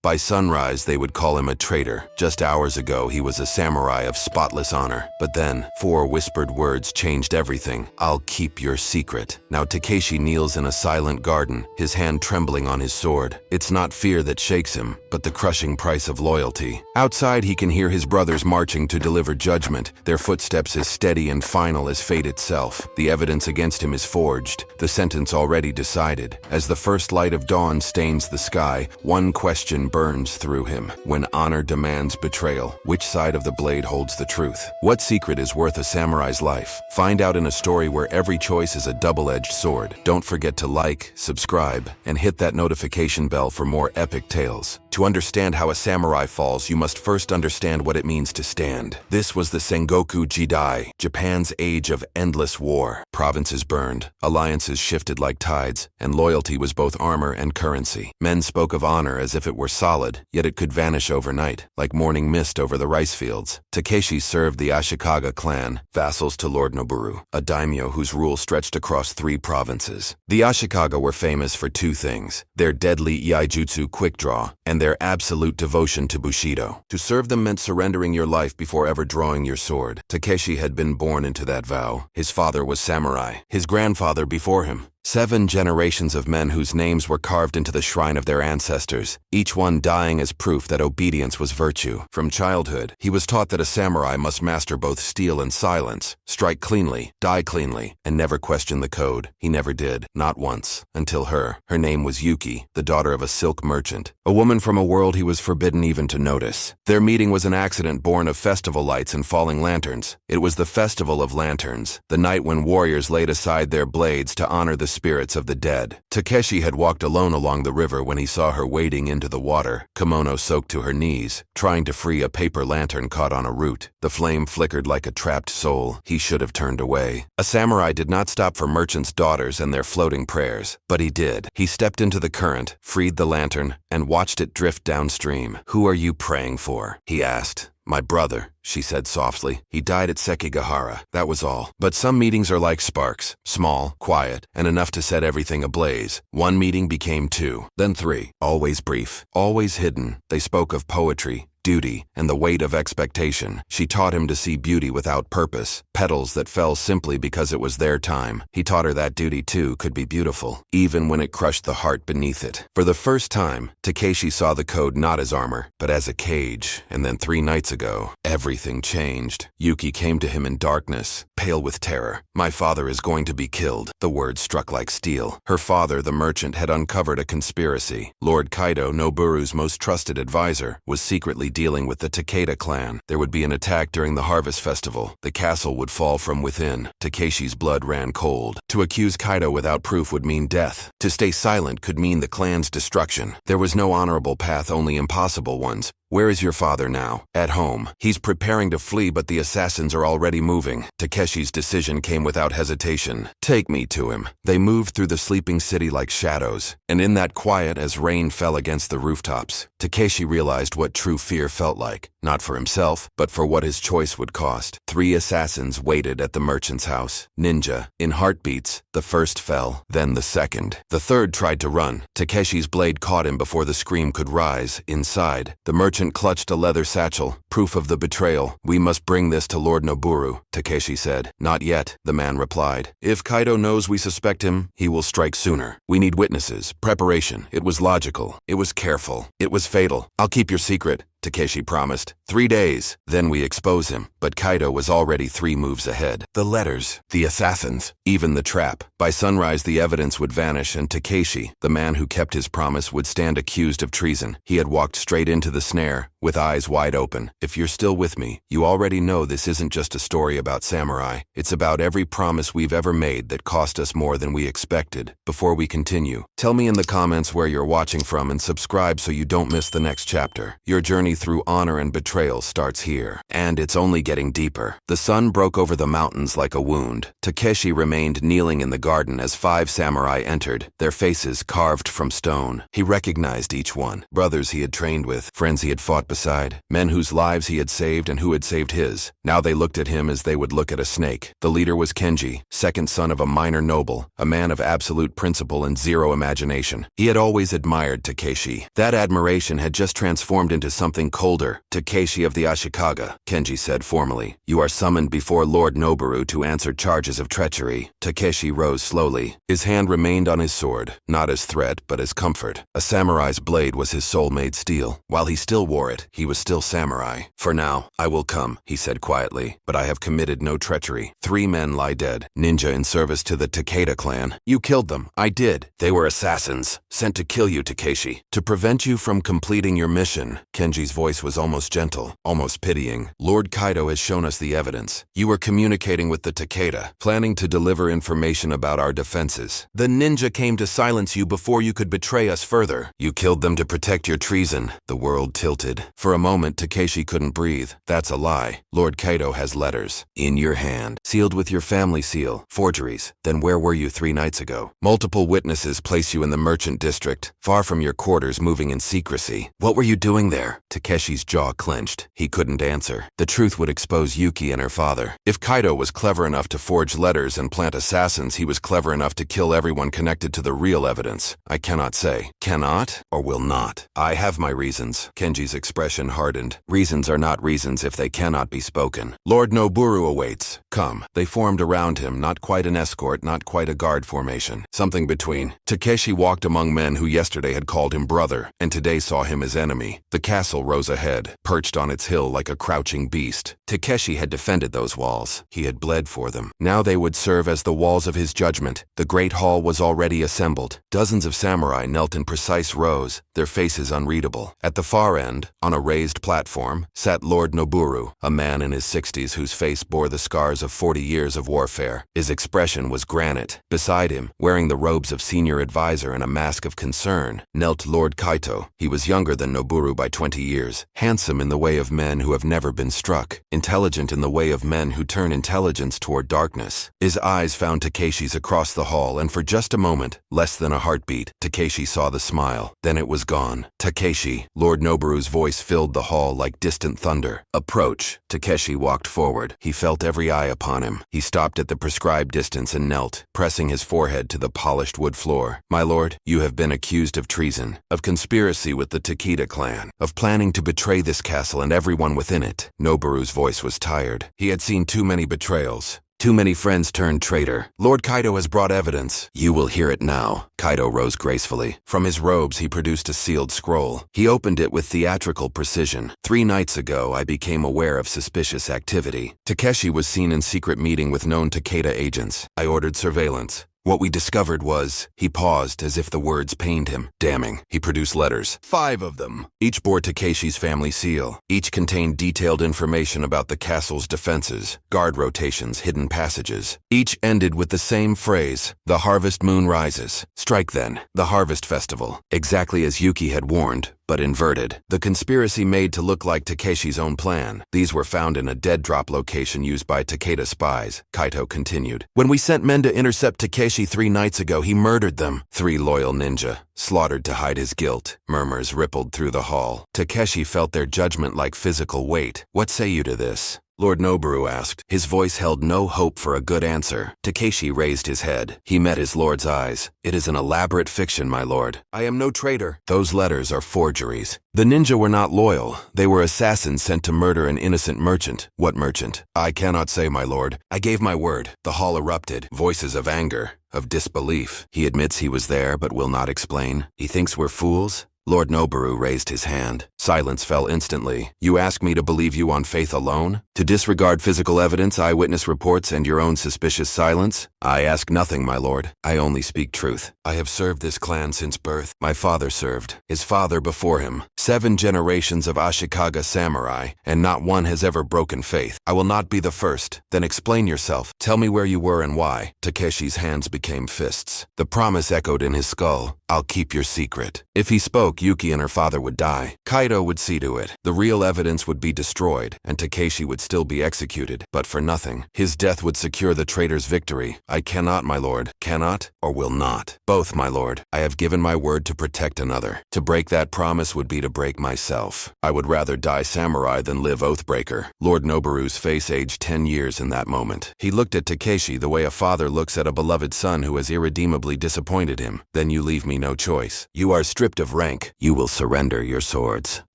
By sunrise, they would call him a traitor. Just hours ago, he was a samurai of spotless honor. But then, 4 whispered words changed everything. "I'll keep your secret." Now Takeshi kneels in a silent garden, his hand trembling on his sword. It's not fear that shakes him, but the crushing price of loyalty. Outside, he can hear his brothers marching to deliver judgment, their footsteps as steady and final as fate itself. The evidence against him is forged, the sentence already decided. As the first light of dawn stains the sky, one question burns through him. When honor demands betrayal, which side of the blade holds the truth? What secret is worth a samurai's life? Find out in a story where every choice is a double-edged sword. Don't forget to like, subscribe, and hit that notification bell for more epic tales. To understand how a samurai falls, you must first understand what it means to stand. This was the Sengoku Jidai, Japan's age of endless war. Provinces burned, alliances shifted like tides, and loyalty was both armor and currency. Men spoke of honor as if it were solid, yet it could vanish overnight, like morning mist over the rice fields. Takeshi served the Ashikaga clan, vassals to Lord Noboru, a daimyo whose rule stretched across 3 provinces. The Ashikaga were famous for 2 things: their deadly iaijutsu quick draw, and their absolute devotion to Bushido. To serve them meant surrendering your life before ever drawing your sword. Takeshi had been born into that vow. His father was samurai, his grandfather before him. 7 generations of men whose names were carved into the shrine of their ancestors, each one dying as proof that obedience was virtue. From childhood, he was taught that a samurai must master both steel and silence, strike cleanly, die cleanly, and never question the code. He never did, not once, until her. Her name was Yuki, the daughter of a silk merchant, a woman from a world he was forbidden even to notice. Their meeting was an accident born of festival lights and falling lanterns. It was the Festival of Lanterns, the night when warriors laid aside their blades to honor the spirits of the dead. Takeshi had walked alone along the river when he saw her wading into the water, kimono soaked to her knees, trying to free a paper lantern caught on a root. The flame flickered like a trapped soul. He should have turned away. A samurai did not stop for merchants' daughters and their floating prayers, but he did. He stepped into the current, freed the lantern, and watched it drift downstream. "Who are you praying for?" he asked. "My brother," she said softly. "He died at Sekigahara, that was all. But some meetings are like sparks, small, quiet, and enough to set everything ablaze. One meeting became 2, then 3, always brief, always hidden. They spoke of poetry, duty, and the weight of expectation. She taught him to see beauty without purpose, petals that fell simply because it was their time. He taught her that duty too could be beautiful, even when it crushed the heart beneath it. For the first time, Takeshi saw the code not as armor, but as a cage. And then 3 nights ago, everything changed. Yuki came to him in darkness, pale with terror. "My father is going to be killed." The words struck like steel. Her father, the merchant, had uncovered a conspiracy. Lord Kaido, Noburu's most trusted advisor, was secretly dealing with the Takeda clan. There would be an attack during the harvest festival. The castle would fall from within. Takeshi's blood ran cold. To accuse Kaido without proof would mean death. To stay silent could mean the clan's destruction. There was no honorable path, only impossible ones. "Where is your father now?" "At home. He's preparing to flee, but the assassins are already moving." Takeshi's decision came without hesitation. "Take me to him." They moved through the sleeping city like shadows, and in that quiet as rain fell against the rooftops, Takeshi realized what true fear felt like. Not for himself, but for what his choice would cost. 3 assassins waited at the merchant's house. Ninja. In heartbeats, the first fell, then the second. The third tried to run. Takeshi's blade caught him before the scream could rise. Inside, the merchant clutched a leather satchel, proof of the betrayal. "We must bring this to Lord Noboru," Takeshi said. "Not yet," the man replied. "If Kaido knows we suspect him, he will strike sooner. We need witnesses, preparation. It was logical. It was careful. It was fatal. I'll keep your secret," Takeshi promised. 3 days, then we expose him. But Kaido was already 3 moves ahead. The letters, the assassins, even the trap. By sunrise, the evidence would vanish, and Takeshi, the man who kept his promise, would stand accused of treason. He had walked straight into the snare, with eyes wide open. If you're still with me, you already know this isn't just a story about samurai. It's about every promise we've ever made that cost us more than we expected. Before we continue, tell me in the comments where you're watching from and subscribe so you don't miss the next chapter. Your journey through honor and betrayal starts here, and it's only getting deeper. The sun broke over the mountains like a wound. Takeshi remained kneeling in the garden as 5 samurai entered, their faces carved from stone. He recognized each one. Brothers he had trained with, friends he had fought aside. Men whose lives he had saved and who had saved his. Now they looked at him as they would look at a snake. The leader was Kenji, second son of a minor noble, a man of absolute principle and zero imagination. He had always admired Takeshi. That admiration had just transformed into something colder. Takeshi of the Ashikaga, Kenji said formally. You are summoned before Lord Noboru to answer charges of treachery. Takeshi rose slowly. His hand remained on his sword, not as threat but as comfort. A samurai's blade was his soul-made steel. While he still wore it, he was still samurai. For now, I will come, he said quietly, but I have committed no treachery. 3 men lie dead, ninja in service to the Takeda clan. You killed them. I did. They were assassins, sent to kill you, Takeshi. To prevent you from completing your mission. Kenji's voice was almost gentle, almost pitying. Lord Kaido has shown us the evidence. You were communicating with the Takeda, planning to deliver information about our defenses. The ninja came to silence you before you could betray us further. You killed them to protect your treason. The world tilted. For a moment, Takeshi couldn't breathe. That's a lie. Lord Kaido has letters. In your hand. Sealed with your family seal. Forgeries. Then where were you 3 nights ago? Multiple witnesses place you in the merchant district, far from your quarters, moving in secrecy. What were you doing there? Takeshi's jaw clenched. He couldn't answer. The truth would expose Yuki and her father. If Kaido was clever enough to forge letters and plant assassins, he was clever enough to kill everyone connected to the real evidence. I cannot say. Cannot or will not. I have my reasons. Kenji's expression hardened. Reasons are not reasons if they cannot be spoken. Lord Noboru awaits. Come. They formed around him, not quite an escort, not quite a guard formation. Something between. Takeshi walked among men who yesterday had called him brother, and today saw him as enemy. The castle rose ahead, perched on its hill like a crouching beast. Takeshi had defended those walls. He had bled for them. Now they would serve as the walls of his judgment. The great hall was already assembled. Dozens of samurai knelt in precise rows, their faces unreadable. At the far end, on a raised platform, sat Lord Noboru, a man in his 60s whose face bore the scars of 40 years of warfare. His expression was granite. Beside him, wearing the robes of senior advisor and a mask of concern, knelt Lord Kaito. He was younger than Noboru by 20 years, handsome in the way of men who have never been struck, intelligent in the way of men who turn intelligence toward darkness. His eyes found Takeshi's across the hall, and for just a moment, less than a heartbeat, Takeshi saw the smile. Then it was gone. Takeshi. Lord Noboru's voice filled the hall like distant thunder. Approach. Takeshi walked forward. He felt every eye upon him. He stopped at the prescribed distance and knelt, pressing his forehead to the polished wood floor. My lord, you have been accused of treason, of conspiracy with the Takeda clan, of planning to betray this castle and everyone within it. Noboru's voice was tired. He had seen too many betrayals. Too many friends turned traitor. Lord Kaido has brought evidence. You will hear it now. Kaido rose gracefully. From his robes he produced a sealed scroll. He opened it with theatrical precision. 3 nights ago I became aware of suspicious activity. Takeshi was seen in secret meeting with known Takeda agents. I ordered surveillance. What we discovered was, he paused as if the words pained him. Damning. He produced letters. 5 of them. Each bore Takeshi's family seal. Each contained detailed information about the castle's defenses, guard rotations, hidden passages. Each ended with the same phrase, the harvest moon rises. Strike then. The harvest festival. Exactly as Yuki had warned, but inverted. The conspiracy made to look like Takeshi's own plan. These were found in a dead drop location used by Takeda spies. Kaito continued. When we sent men to intercept Takeshi 3 nights ago, he murdered them. 3 loyal ninja, slaughtered to hide his guilt. Murmurs rippled through the hall. Takeshi felt their judgment like physical weight. What say you to this? Lord Noboru asked. His voice held no hope for a good answer. Takeshi raised his head. He met his lord's eyes. It is an elaborate fiction, my lord. I am no traitor. Those letters are forgeries. The ninja were not loyal. They were assassins sent to murder an innocent merchant. What merchant? I cannot say, my lord. I gave my word. The hall erupted. Voices of anger, of disbelief. He admits he was there, but will not explain. He thinks we're fools? Lord Noboru raised his hand. Silence fell instantly. You ask me to believe you on faith alone? To disregard physical evidence, eyewitness reports, and your own suspicious silence? I ask nothing, my lord. I only speak truth. I have served this clan since birth. My father served. His father before him. 7 generations of Ashikaga samurai, and not one has ever broken faith. I will not be the first. Then explain yourself. Tell me where you were and why. Takeshi's hands became fists. The promise echoed in his skull. I'll keep your secret. If he spoke, Yuki and her father would die. Kaido would see to it. The real evidence would be destroyed, and Takeshi would still be executed, but for nothing. His death would secure the traitor's victory. I cannot, my lord. Cannot or will not. Both, my lord. I have given my word to protect another. To break that promise would be to break myself. I would rather die samurai than live oathbreaker. Lord Noburu's face aged 10 years in that moment. He looked at Takeshi the way a father looks at a beloved son who has irredeemably disappointed him. Then you leave me no choice. You are stripped of rank. You will surrender your swords.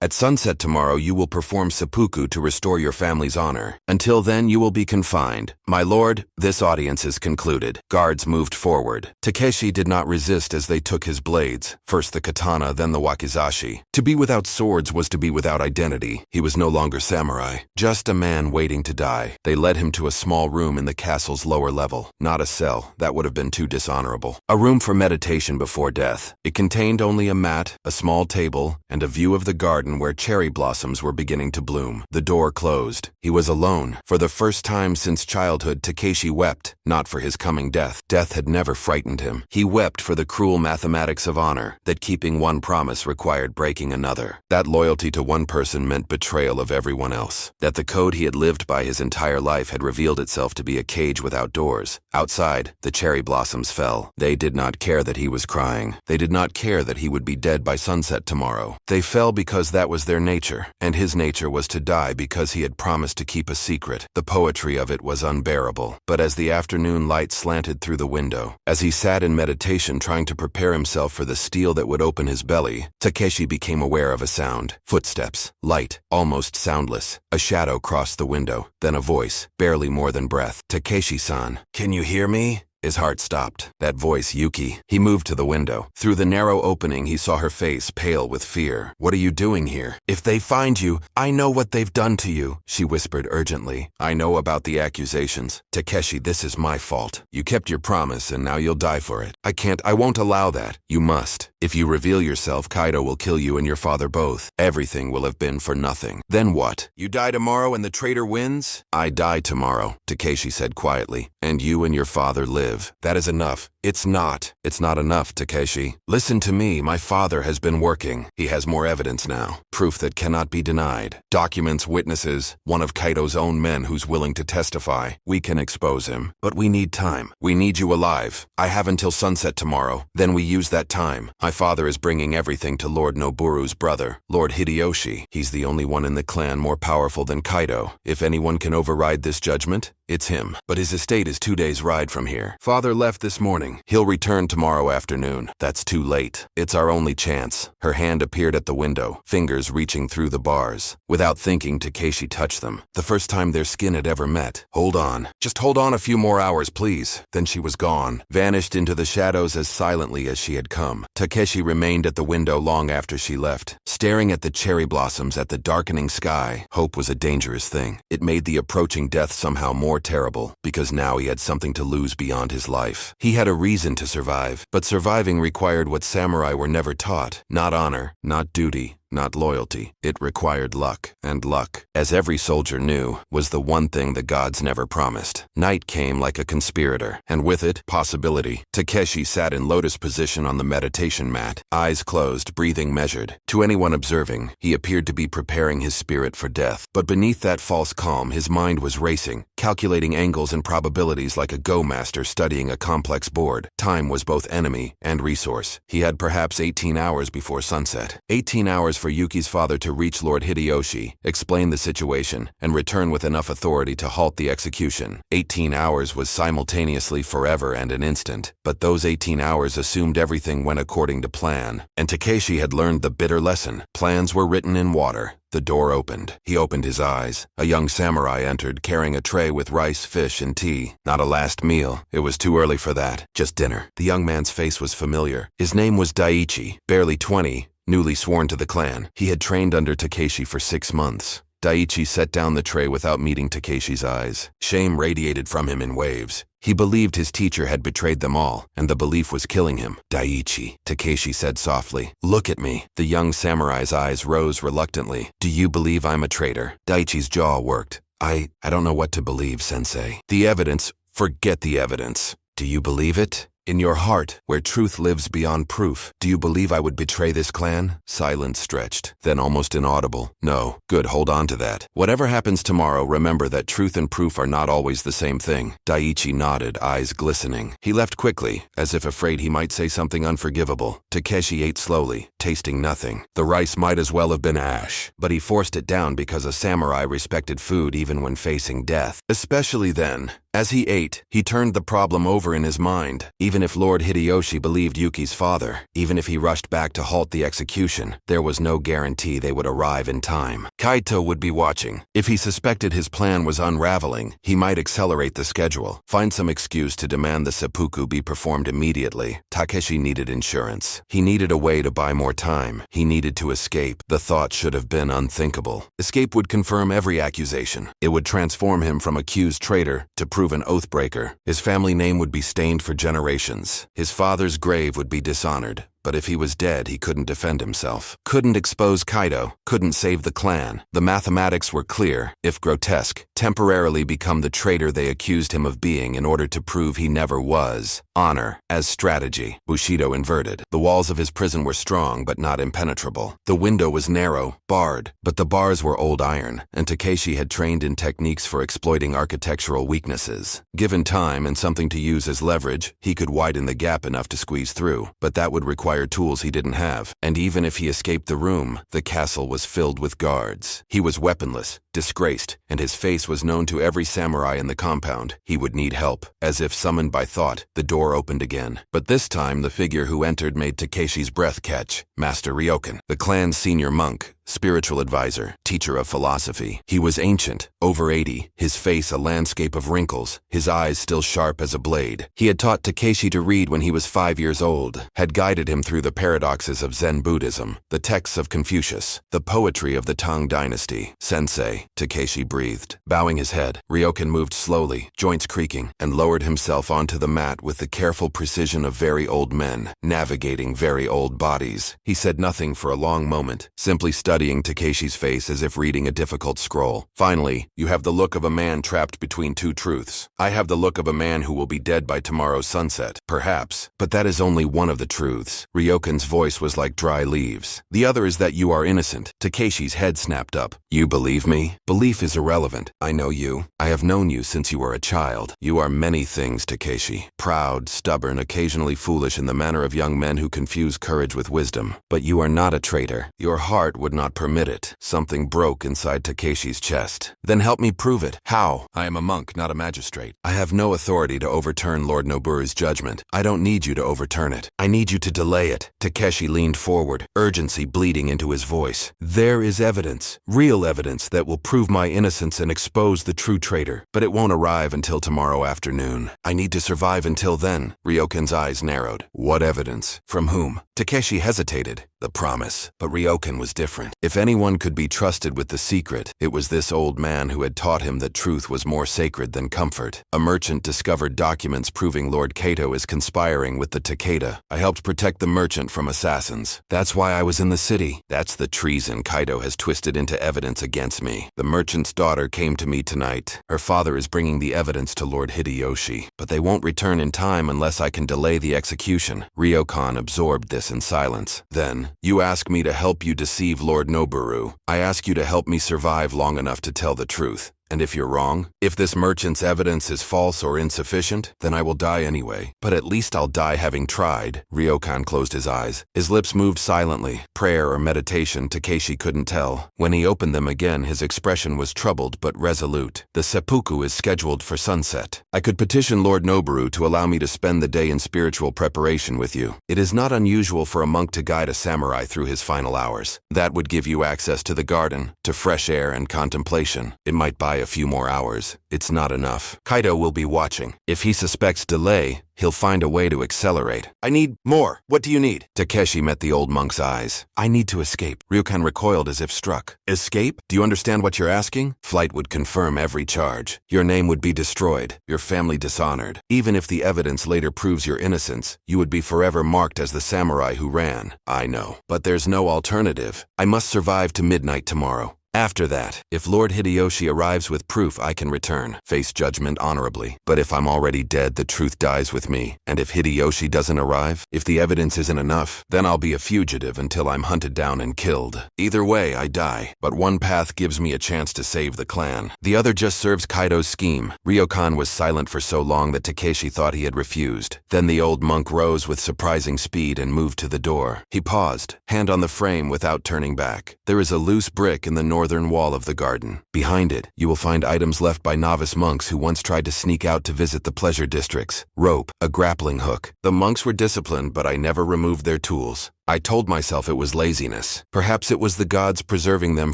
At sunset tomorrow you will perform seppuku to restore your family's honor. Until then you will be confined. My lord, this audience is concluded. Guards moved forward. Takeshi did not resist as they took his blades, first the katana, then the wakizashi. To be without swords was to be without identity. He was no longer samurai, just a man waiting to die. They led him to a small room in the castle's lower level. Not a cell, that would have been too dishonorable. A room for meditation before death. It contained only a mat, a small table, and a view of the garden where cherry blossoms were beginning to bloom. The door closed. He was alone. For the first time since childhood, Takeshi wept, not for his coming death. Death had never frightened him. He wept for the cruel mathematics of honor, that keeping one promise required breaking another. That loyalty to one person meant betrayal of everyone else. That the code he had lived by his entire life had revealed itself to be a cage without doors. Outside, the cherry blossoms fell. They did not care that he was crying. They did not care that he would be dead by sunset tomorrow. They fell because that was their nature, and his nature was to die because he had promised to keep a secret. The poetry of it was unbearable. But as the afternoon light slanted through the window, as he sat in meditation trying to prepare himself for the steel that would open his belly, Takeshi became aware of a sound. Footsteps. Light. Almost soundless. A shadow crossed the window. Then a voice. Barely more than breath. Takeshi-san. Can you hear me? His heart stopped. That voice, Yuki. He moved to the window. Through the narrow opening, he saw her face, pale with fear. What are you doing here? If they find you, I know what they've done to you, she whispered urgently. I know about the accusations. Takeshi, this is my fault. You kept your promise, and now you'll die for it. I won't allow that. You must. If you reveal yourself, Kaido will kill you and your father both. Everything will have been for nothing. Then what? You die tomorrow and the traitor wins? I die tomorrow, Takeshi said quietly. And you and your father live. That is enough. It's not. It's not enough, Takeshi. Listen to me. My father has been working. He has more evidence now. Proof that cannot be denied. Documents, witnesses. One of Kaido's own men who's willing to testify. We can expose him. But we need time. We need you alive. I have until sunset tomorrow. Then we use that time. My father is bringing everything to Lord Noburu's brother, Lord Hideyoshi. He's the only one in the clan more powerful than Kaido. If anyone can override this judgment, it's him. But his estate is 2 days' ride from here. Father left this morning. He'll return tomorrow afternoon. That's too late. It's our only chance. Her hand appeared at the window, fingers reaching through the bars. Without thinking, Takeshi touched them. The first time their skin had ever met. Hold on. Just hold on a few more hours, please. Then she was gone, vanished into the shadows as silently as she had come. Takeshi remained at the window long after she left, staring at the cherry blossoms, at the darkening sky. Hope was a dangerous thing. It made the approaching death somehow more terrible, because now he had something to lose beyond his life. He had a reason to survive, but surviving required what samurai were never taught. Not honor, not duty, not loyalty. It required luck, and luck, as every soldier knew, was the one thing the gods never promised. Night came like a conspirator, and with it, possibility. Takeshi sat in lotus position on the meditation mat, eyes closed, breathing measured. To anyone observing, he appeared to be preparing his spirit for death. But beneath that false calm, his mind was racing, calculating angles and probabilities like a Go master studying a complex board. Time was both enemy and resource. He had perhaps 18 hours before sunset. 18 hours for Yuki's father to reach Lord Hideyoshi, explain the situation, and return with enough authority to halt the execution. 18 hours was simultaneously forever and an instant, but those 18 hours assumed everything went according to plan. And Takeshi had learned the bitter lesson. Plans were written in water. The door opened. He opened his eyes. A young samurai entered, carrying a tray with rice, fish, and tea. Not a last meal. It was too early for that. Just dinner. The young man's face was familiar. His name was Daichi, barely 20, newly sworn to the clan. He had trained under Takeshi for 6 months. Daichi set down the tray without meeting Takeshi's eyes. Shame radiated from him in waves. He believed his teacher had betrayed them all, and the belief was killing him. Daichi, Takeshi said softly. Look at me. The young samurai's eyes rose reluctantly. Do you believe I'm a traitor? Daichi's jaw worked. I don't know what to believe, sensei. The evidence, forget the evidence. Do you believe it? In your heart, where truth lives beyond proof. Do you believe I would betray this clan? Silence stretched, then almost inaudible. No. Good, hold on to that. Whatever happens tomorrow, remember that truth and proof are not always the same thing. Daiichi nodded, eyes glistening. He left quickly, as if afraid he might say something unforgivable. Takeshi ate slowly, tasting nothing. The rice might as well have been ash, but he forced it down because a samurai respected food even when facing death. Especially then. As he ate, he turned the problem over in his mind. Even if Lord Hideyoshi believed Yuki's father, even if he rushed back to halt the execution, there was no guarantee they would arrive in time. Kaito would be watching. If he suspected his plan was unraveling, he might accelerate the schedule, find some excuse to demand the seppuku be performed immediately. Takeshi needed insurance. He needed a way to buy more time. He needed to escape. The thought should have been unthinkable. Escape would confirm every accusation. It would transform him from accused traitor to proven oathbreaker. His family name would be stained for generations. His father's grave would be dishonored. But if he was dead, he couldn't defend himself. Couldn't expose Kaito. Couldn't save the clan. The mathematics were clear, if grotesque. Temporarily become the traitor they accused him of being in order to prove he never was. Honor as strategy. Bushido inverted. The walls of his prison were strong but not impenetrable. The window was narrow, barred, but the bars were old iron, and Takeshi had trained in techniques for exploiting architectural weaknesses. Given time and something to use as leverage, he could widen the gap enough to squeeze through, but that would require tools he didn't have. And even if he escaped the room, the castle was filled with guards. He was weaponless, disgraced, and his face was known to every samurai in the compound. He would need help. As if summoned by thought, the door opened again. But this time, the figure who entered made Takeshi's breath catch. Master Ryokan, the clan's senior monk, spiritual advisor, teacher of philosophy. He was ancient, over 80, his face a landscape of wrinkles, his eyes still sharp as a blade. He had taught Takeshi to read when he was 5 years old, had guided him through the paradoxes of Zen Buddhism, the texts of Confucius, the poetry of the Tang dynasty. Sensei, Takeshi breathed. Bowing his head, Ryokan moved slowly, joints creaking, and lowered himself onto the mat with the careful precision of very old men, navigating very old bodies. He said nothing for a long moment, simply studying Takeshi's face as if reading a difficult scroll. Finally, you have the look of a man trapped between two truths. I have the look of a man who will be dead by tomorrow's sunset. Perhaps. But that is only one of the truths. Ryokan's voice was like dry leaves. The other is that you are innocent. Takeshi's head snapped up. You believe me? Belief is irrelevant. I know you. I have known you since you were a child. You are many things, Takeshi. Proud, stubborn, occasionally foolish in the manner of young men who confuse courage with wisdom. But you are not a traitor. Your heart would not permit it. Something broke inside Takeshi's chest. Then help me prove it. How? I am a monk, not a magistrate. I have no authority to overturn Lord Noburu's judgment. I don't need you to overturn it. I need you to delay it. Takeshi leaned forward, urgency bleeding into his voice. There is evidence, real evidence that will prove my innocence and expose the true traitor, but it won't arrive until tomorrow afternoon. I need to survive until then. Ryokan's eyes narrowed. What evidence? From whom? Takeshi hesitated. The promise. But Ryokan was different. If anyone could be trusted with the secret, it was this old man who had taught him that truth was more sacred than comfort. A merchant discovered documents proving Lord Kaito is conspiring with the Takeda. I helped protect the merchant from assassins. That's why I was in the city. That's the treason Kaito has twisted into evidence against me. The merchant's daughter came to me tonight. Her father is bringing the evidence to Lord Hideyoshi, but they won't return in time unless I can delay the execution. Ryokan absorbed this in silence. Then, you ask me to help you deceive Lord Noburu. I ask you to help me survive long enough to tell the truth. And if you're wrong, if this merchant's evidence is false or insufficient, then I will die anyway. But at least I'll die having tried. Ryokan closed his eyes. His lips moved silently. Prayer or meditation, Takeshi couldn't tell. When he opened them again, his expression was troubled but resolute. The seppuku is scheduled for sunset. I could petition Lord Noburu to allow me to spend the day in spiritual preparation with you. It is not unusual for a monk to guide a samurai through his final hours. That would give you access to the garden, to fresh air and contemplation. It might buy a few more hours. It's not enough. Kaito will be watching. If he suspects delay, he'll find a way to accelerate. I need more. What do you need? Takeshi met the old monk's eyes. I need to escape. Ryokan recoiled as if struck. Escape? Do you understand what you're asking? Flight would confirm every charge. Your name would be destroyed, your family dishonored. Even if the evidence later proves your innocence, you would be forever marked as the samurai who ran. I know. But there's no alternative. I must survive to midnight tomorrow. After that, if Lord Hideyoshi arrives with proof, I can return, face judgment honorably. But if I'm already dead, the truth dies with me. And if Hideyoshi doesn't arrive, if the evidence isn't enough, then I'll be a fugitive until I'm hunted down and killed. Either way, I die. But one path gives me a chance to save the clan. The other just serves Kaido's scheme. Ryokan was silent for so long that Takeshi thought he had refused. Then the old monk rose with surprising speed and moved to the door. He paused, hand on the frame without turning back. There is a loose brick in the northern wall of the garden. Behind it, you will find items left by novice monks who once tried to sneak out to visit the pleasure districts. Rope, a grappling hook. The monks were disciplined, but I never removed their tools. I told myself it was laziness. Perhaps it was the gods preserving them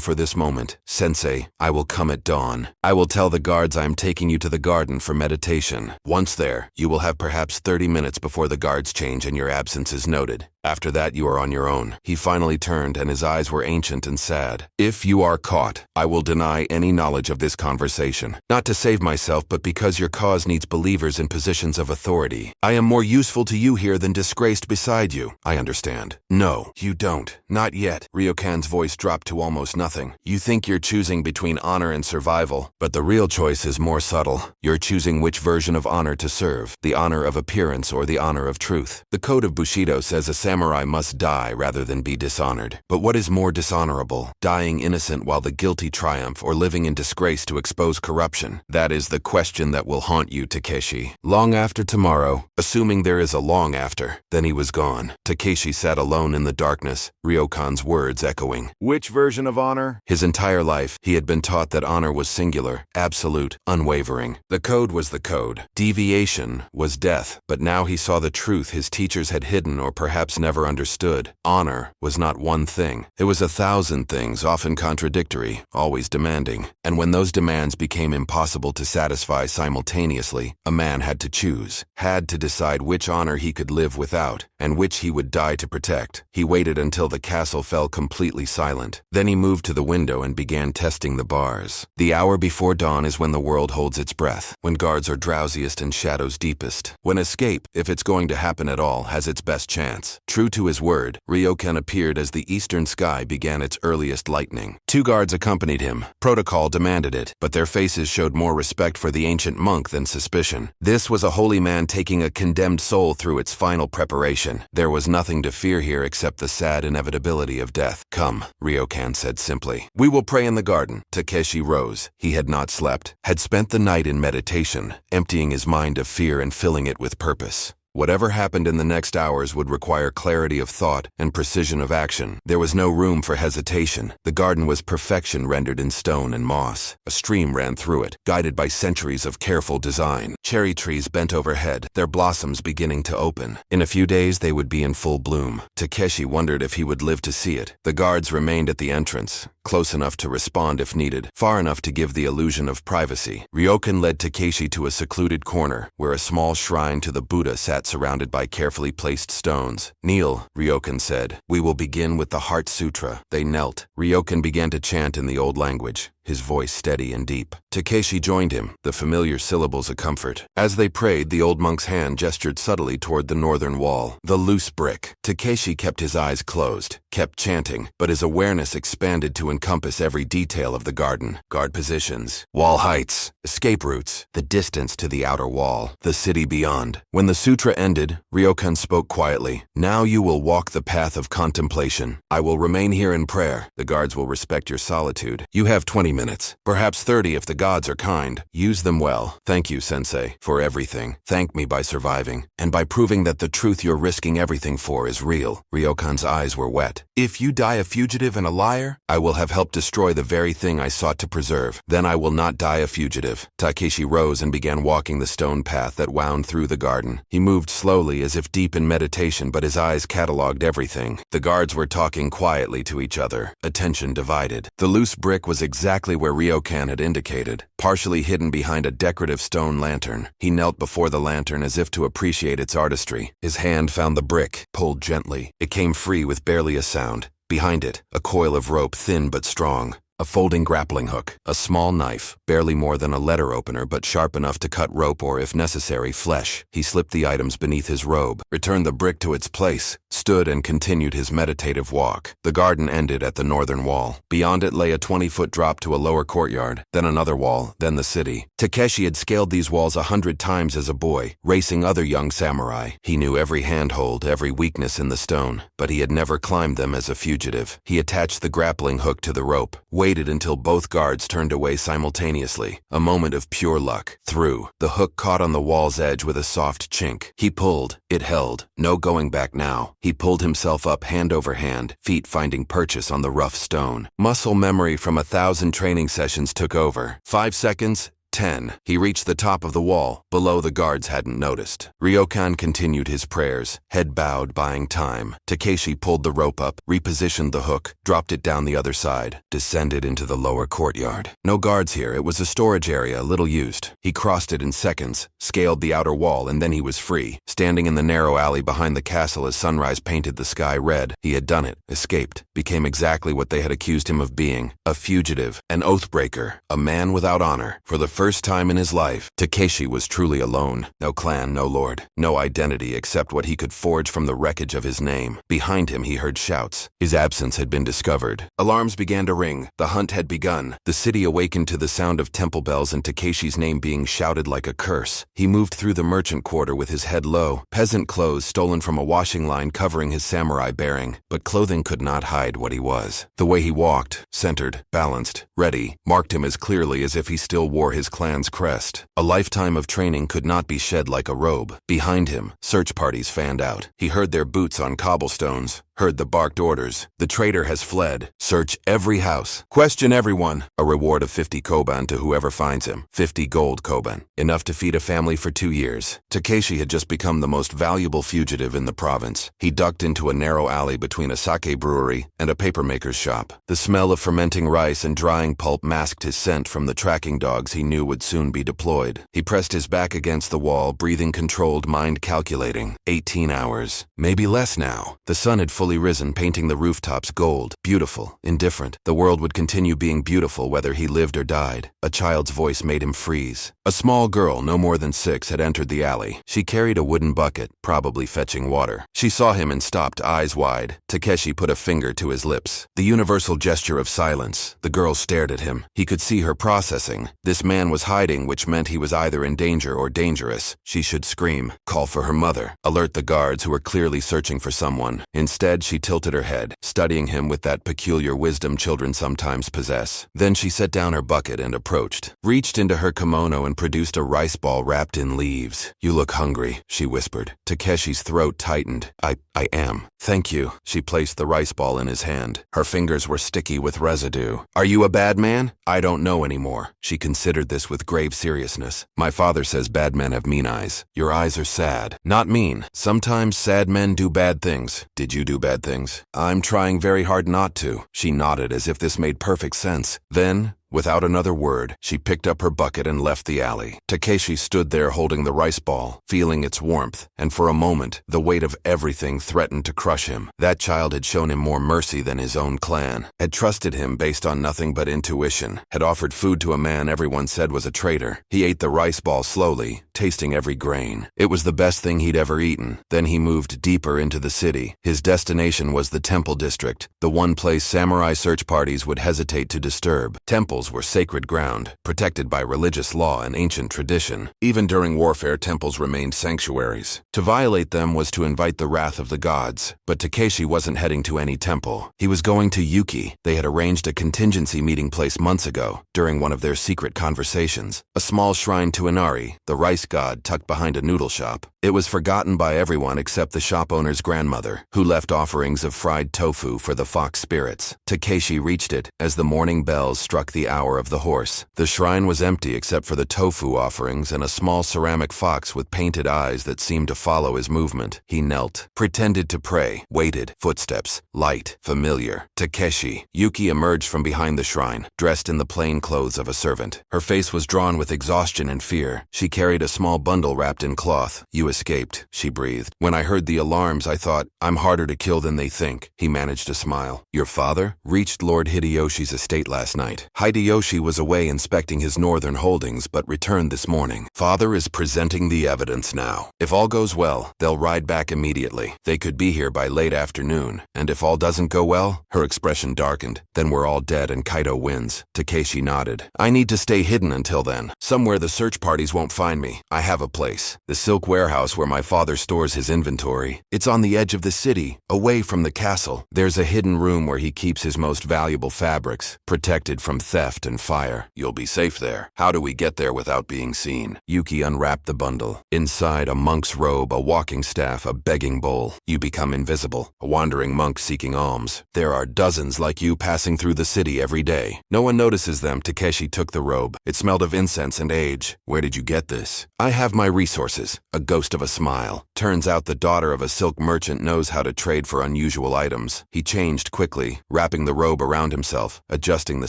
for this moment. Sensei, I will come at dawn. I will tell the guards I am taking you to the garden for meditation. Once there, you will have perhaps 30 minutes before the guards change and your absence is noted. After that, you are on your own. He finally turned, and his eyes were ancient and sad. If you are caught, I will deny any knowledge of this conversation. Not to save myself, but because your cause needs believers in positions of authority. I am more useful to you here than disgraced beside you. I understand. No, you don't. Not yet. Ryokan's voice dropped to almost nothing. You think you're choosing between honor and survival, but the real choice is more subtle. You're choosing which version of honor to serve, the honor of appearance or the honor of truth. The code of Bushido says a samurai must die rather than be dishonored. But what is more dishonorable? Dying innocent while the guilty triumph, or living in disgrace to expose corruption? That is the question that will haunt you, Takeshi. Long after tomorrow, assuming there is a long after. Then he was gone. Takeshi sat alone in the darkness, Ryokan's words echoing. Which version of honor? His entire life, he had been taught that honor was singular, absolute, unwavering. The code was the code. Deviation was death. But now he saw the truth his teachers had hidden or perhaps never understood. Honor was not one thing. It was 1,000 things, often contradictory, always demanding. And when those demands became impossible to satisfy simultaneously, a man had to choose, had to decide which honor he could live without, and which he would die to protect. He waited until the castle fell completely silent. Then he moved to the window and began testing the bars. The hour before dawn is when the world holds its breath, when guards are drowsiest and shadows deepest, when escape, if it's going to happen at all, has its best chance. True to his word, Ryokan appeared as the eastern sky began its earliest lightning. 2 guards accompanied him. Protocol demanded it, but their faces showed more respect for the ancient monk than suspicion. This was a holy man taking a condemned soul through its final preparation. There was nothing to fear here except the sad inevitability of death. Come, Ryokan said simply. We will pray in the garden. Takeshi rose. He had not slept, had spent the night in meditation, emptying his mind of fear and filling it with purpose. Whatever happened in the next hours would require clarity of thought and precision of action. There was no room for hesitation. The garden was perfection rendered in stone and moss. A stream ran through it, guided by centuries of careful design. Cherry trees bent overhead, their blossoms beginning to open. In a few days they would be in full bloom. Takeshi wondered if he would live to see it. The guards remained at the entrance, close enough to respond if needed, far enough to give the illusion of privacy. Ryokan led Takeshi to a secluded corner, where a small shrine to the Buddha sat surrounded by carefully placed stones. Kneel, Ryokan said. We will begin with the Heart Sutra. They knelt. Ryokan began to chant in the old language, his voice steady and deep. Takeshi joined him, the familiar syllables a comfort. As they prayed, the old monk's hand gestured subtly toward the northern wall, the loose brick. Takeshi kept his eyes closed, kept chanting, but his awareness expanded to encompass every detail of the garden. Guard positions, wall heights, escape routes, the distance to the outer wall, the city beyond. When the sutra ended, Ryokan spoke quietly. Now you will walk the path of contemplation. I will remain here in prayer. The guards will respect your solitude. You have 20 minutes, perhaps 30 if the gods are kind. Use them well. Thank you, Sensei, for everything. Thank me by surviving, and by proving that the truth you're risking everything for is real. Ryokan's eyes were wet. If you die a fugitive and a liar, I will have helped destroy the very thing I sought to preserve. Then I will not die a fugitive. Takeshi rose and began walking the stone path that wound through the garden. He moved slowly as if deep in meditation, but his eyes catalogued everything. The guards were talking quietly to each other, attention divided. The loose brick was exactly where Ryokan had indicated, partially hidden behind a decorative stone lantern. He knelt before the lantern as if to appreciate its artistry. His hand found the brick, pulled gently. It came free with barely a sound. Behind it, a coil of rope, thin but strong. A folding grappling hook, a small knife, barely more than a letter opener but sharp enough to cut rope or, if necessary, flesh. He slipped the items beneath his robe, returned the brick to its place, stood and continued his meditative walk. The garden ended at the northern wall. Beyond it lay a 20-foot drop to a lower courtyard, then another wall, then the city. Takeshi had scaled these walls 100 times as a boy, racing other young samurai. He knew every handhold, every weakness in the stone, but he had never climbed them as a fugitive. He attached the grappling hook to the rope, waited until both guards turned away simultaneously. A moment of pure luck. Through. The hook caught on the wall's edge with a soft chink. He pulled. It held. No going back now. He pulled himself up hand over hand, feet finding purchase on the rough stone. Muscle memory from 1,000 training sessions took over. 5 seconds. 10. He reached the top of the wall. Below, the guards hadn't noticed. Ryokan continued his prayers, head bowed, buying time. Takeshi pulled the rope up, repositioned the hook, dropped it down the other side, descended into the lower courtyard. No guards here. It was a storage area, little used. He crossed it in seconds, scaled the outer wall, and then he was free. Standing in the narrow alley behind the castle as sunrise painted the sky red, he had done it, escaped, became exactly what they had accused him of being, a fugitive, an oathbreaker, a man without honor. For the first time in his life, Takeshi was truly alone. No clan, no lord, no identity except what he could forge from the wreckage of his name. Behind him he heard shouts. His absence had been discovered. Alarms began to ring. The hunt had begun. The city awakened to the sound of temple bells and Takeshi's name being shouted like a curse. He moved through the merchant quarter with his head low, peasant clothes stolen from a washing line covering his samurai bearing, but clothing could not hide what he was. The way he walked, centered, balanced, ready, marked him as clearly as if he still wore his clan's crest. A lifetime of training could not be shed like a robe. Behind him, search parties fanned out. He heard their boots on cobblestones, heard the barked orders. The traitor has fled. Search every house. Question everyone. A reward of 50 koban to whoever finds him. 50 gold koban. Enough to feed a family for 2 years. Takeshi had just become the most valuable fugitive in the province. He ducked into a narrow alley between a sake brewery and a papermaker's shop. The smell of fermenting rice and drying pulp masked his scent from the tracking dogs he knew would soon be deployed. He pressed his back against the wall, breathing controlled, mind calculating. 18 hours. Maybe less now. The sun had fully risen, painting the rooftops gold. Beautiful, indifferent. The world would continue being beautiful whether he lived or died. A child's voice made him freeze. A small girl, no more than 6, had entered the alley. She carried a wooden bucket, probably fetching water. She saw him and stopped, eyes wide. Takeshi put a finger to his lips. The universal gesture of silence. The girl stared at him. He could see her processing. This man was hiding, which meant he was either in danger or dangerous. She should scream, call for her mother, alert the guards who were clearly searching for someone. Instead, she tilted her head, studying him with that peculiar wisdom children sometimes possess. Then she set down her bucket and approached, reached into her kimono and produced a rice ball wrapped in leaves. You look hungry, she whispered. Takeshi's throat tightened. I am. Thank you. She placed the rice ball in his hand. Her fingers were sticky with residue. Are you a bad man? I don't know anymore. She considered this with grave seriousness. My father says bad men have mean eyes. Your eyes are sad. Not mean. Sometimes sad men do bad things. Did you do bad things? I'm trying very hard not to. She nodded as if this made perfect sense. Then, without another word, she picked up her bucket and left the alley. Takeshi stood there holding the rice ball, feeling its warmth, and for a moment, the weight of everything threatened to crush him. That child had shown him more mercy than his own clan, had trusted him based on nothing but intuition, had offered food to a man everyone said was a traitor. He ate the rice ball slowly, tasting every grain. It was the best thing he'd ever eaten. Then he moved deeper into the city. His destination was the temple district, the one place samurai search parties would hesitate to disturb. Temples were sacred ground, protected by religious law and ancient tradition. Even during warfare, temples remained sanctuaries. To violate them was to invite the wrath of the gods. But Takeshi wasn't heading to any temple. He was going to Yuki. They had arranged a contingency meeting place months ago, during one of their secret conversations. A small shrine to Inari, the rice god tucked behind a noodle shop. It was forgotten by everyone except the shop owner's grandmother, who left offerings of fried tofu for the fox spirits. Takeshi reached it as the morning bells struck the the hour of the horse. The shrine was empty except for the tofu offerings and a small ceramic fox with painted eyes that seemed to follow his movement. He knelt, pretended to pray, waited. Footsteps, light, familiar. Takeshi. Yuki emerged from behind the shrine, dressed in the plain clothes of a servant. Her face was drawn with exhaustion and fear. She carried a small bundle wrapped in cloth. You escaped, she breathed. When I heard the alarms, I thought, I'm harder to kill than they think. He managed to smile. Your father? Reached Lord Hideyoshi's estate last night. Hideyoshi was away inspecting his northern holdings, but returned this morning. Father is presenting the evidence now. If all goes well, they'll ride back immediately. They could be here by late afternoon. And if all doesn't go well, her expression darkened. Then we're all dead and Kaido wins. Takeshi nodded. I need to stay hidden until then. Somewhere the search parties won't find me. I have a place. The silk warehouse where my father stores his inventory. It's on the edge of the city, away from the castle. There's a hidden room where he keeps his most valuable fabrics, protected from theft and fire. You'll be safe there. How do we get there without being seen? Yuki unwrapped the bundle. Inside, a monk's robe, a walking staff, a begging bowl. You become invisible, a wandering monk seeking alms. There are dozens like you passing through the city every day. No one notices them. Takeshi took the robe. It smelled of incense and age. Where did you get this? I have my resources. A ghost of a smile. Turns out the daughter of a silk merchant knows how to trade for unusual items. He changed quickly, wrapping the robe around himself, adjusting the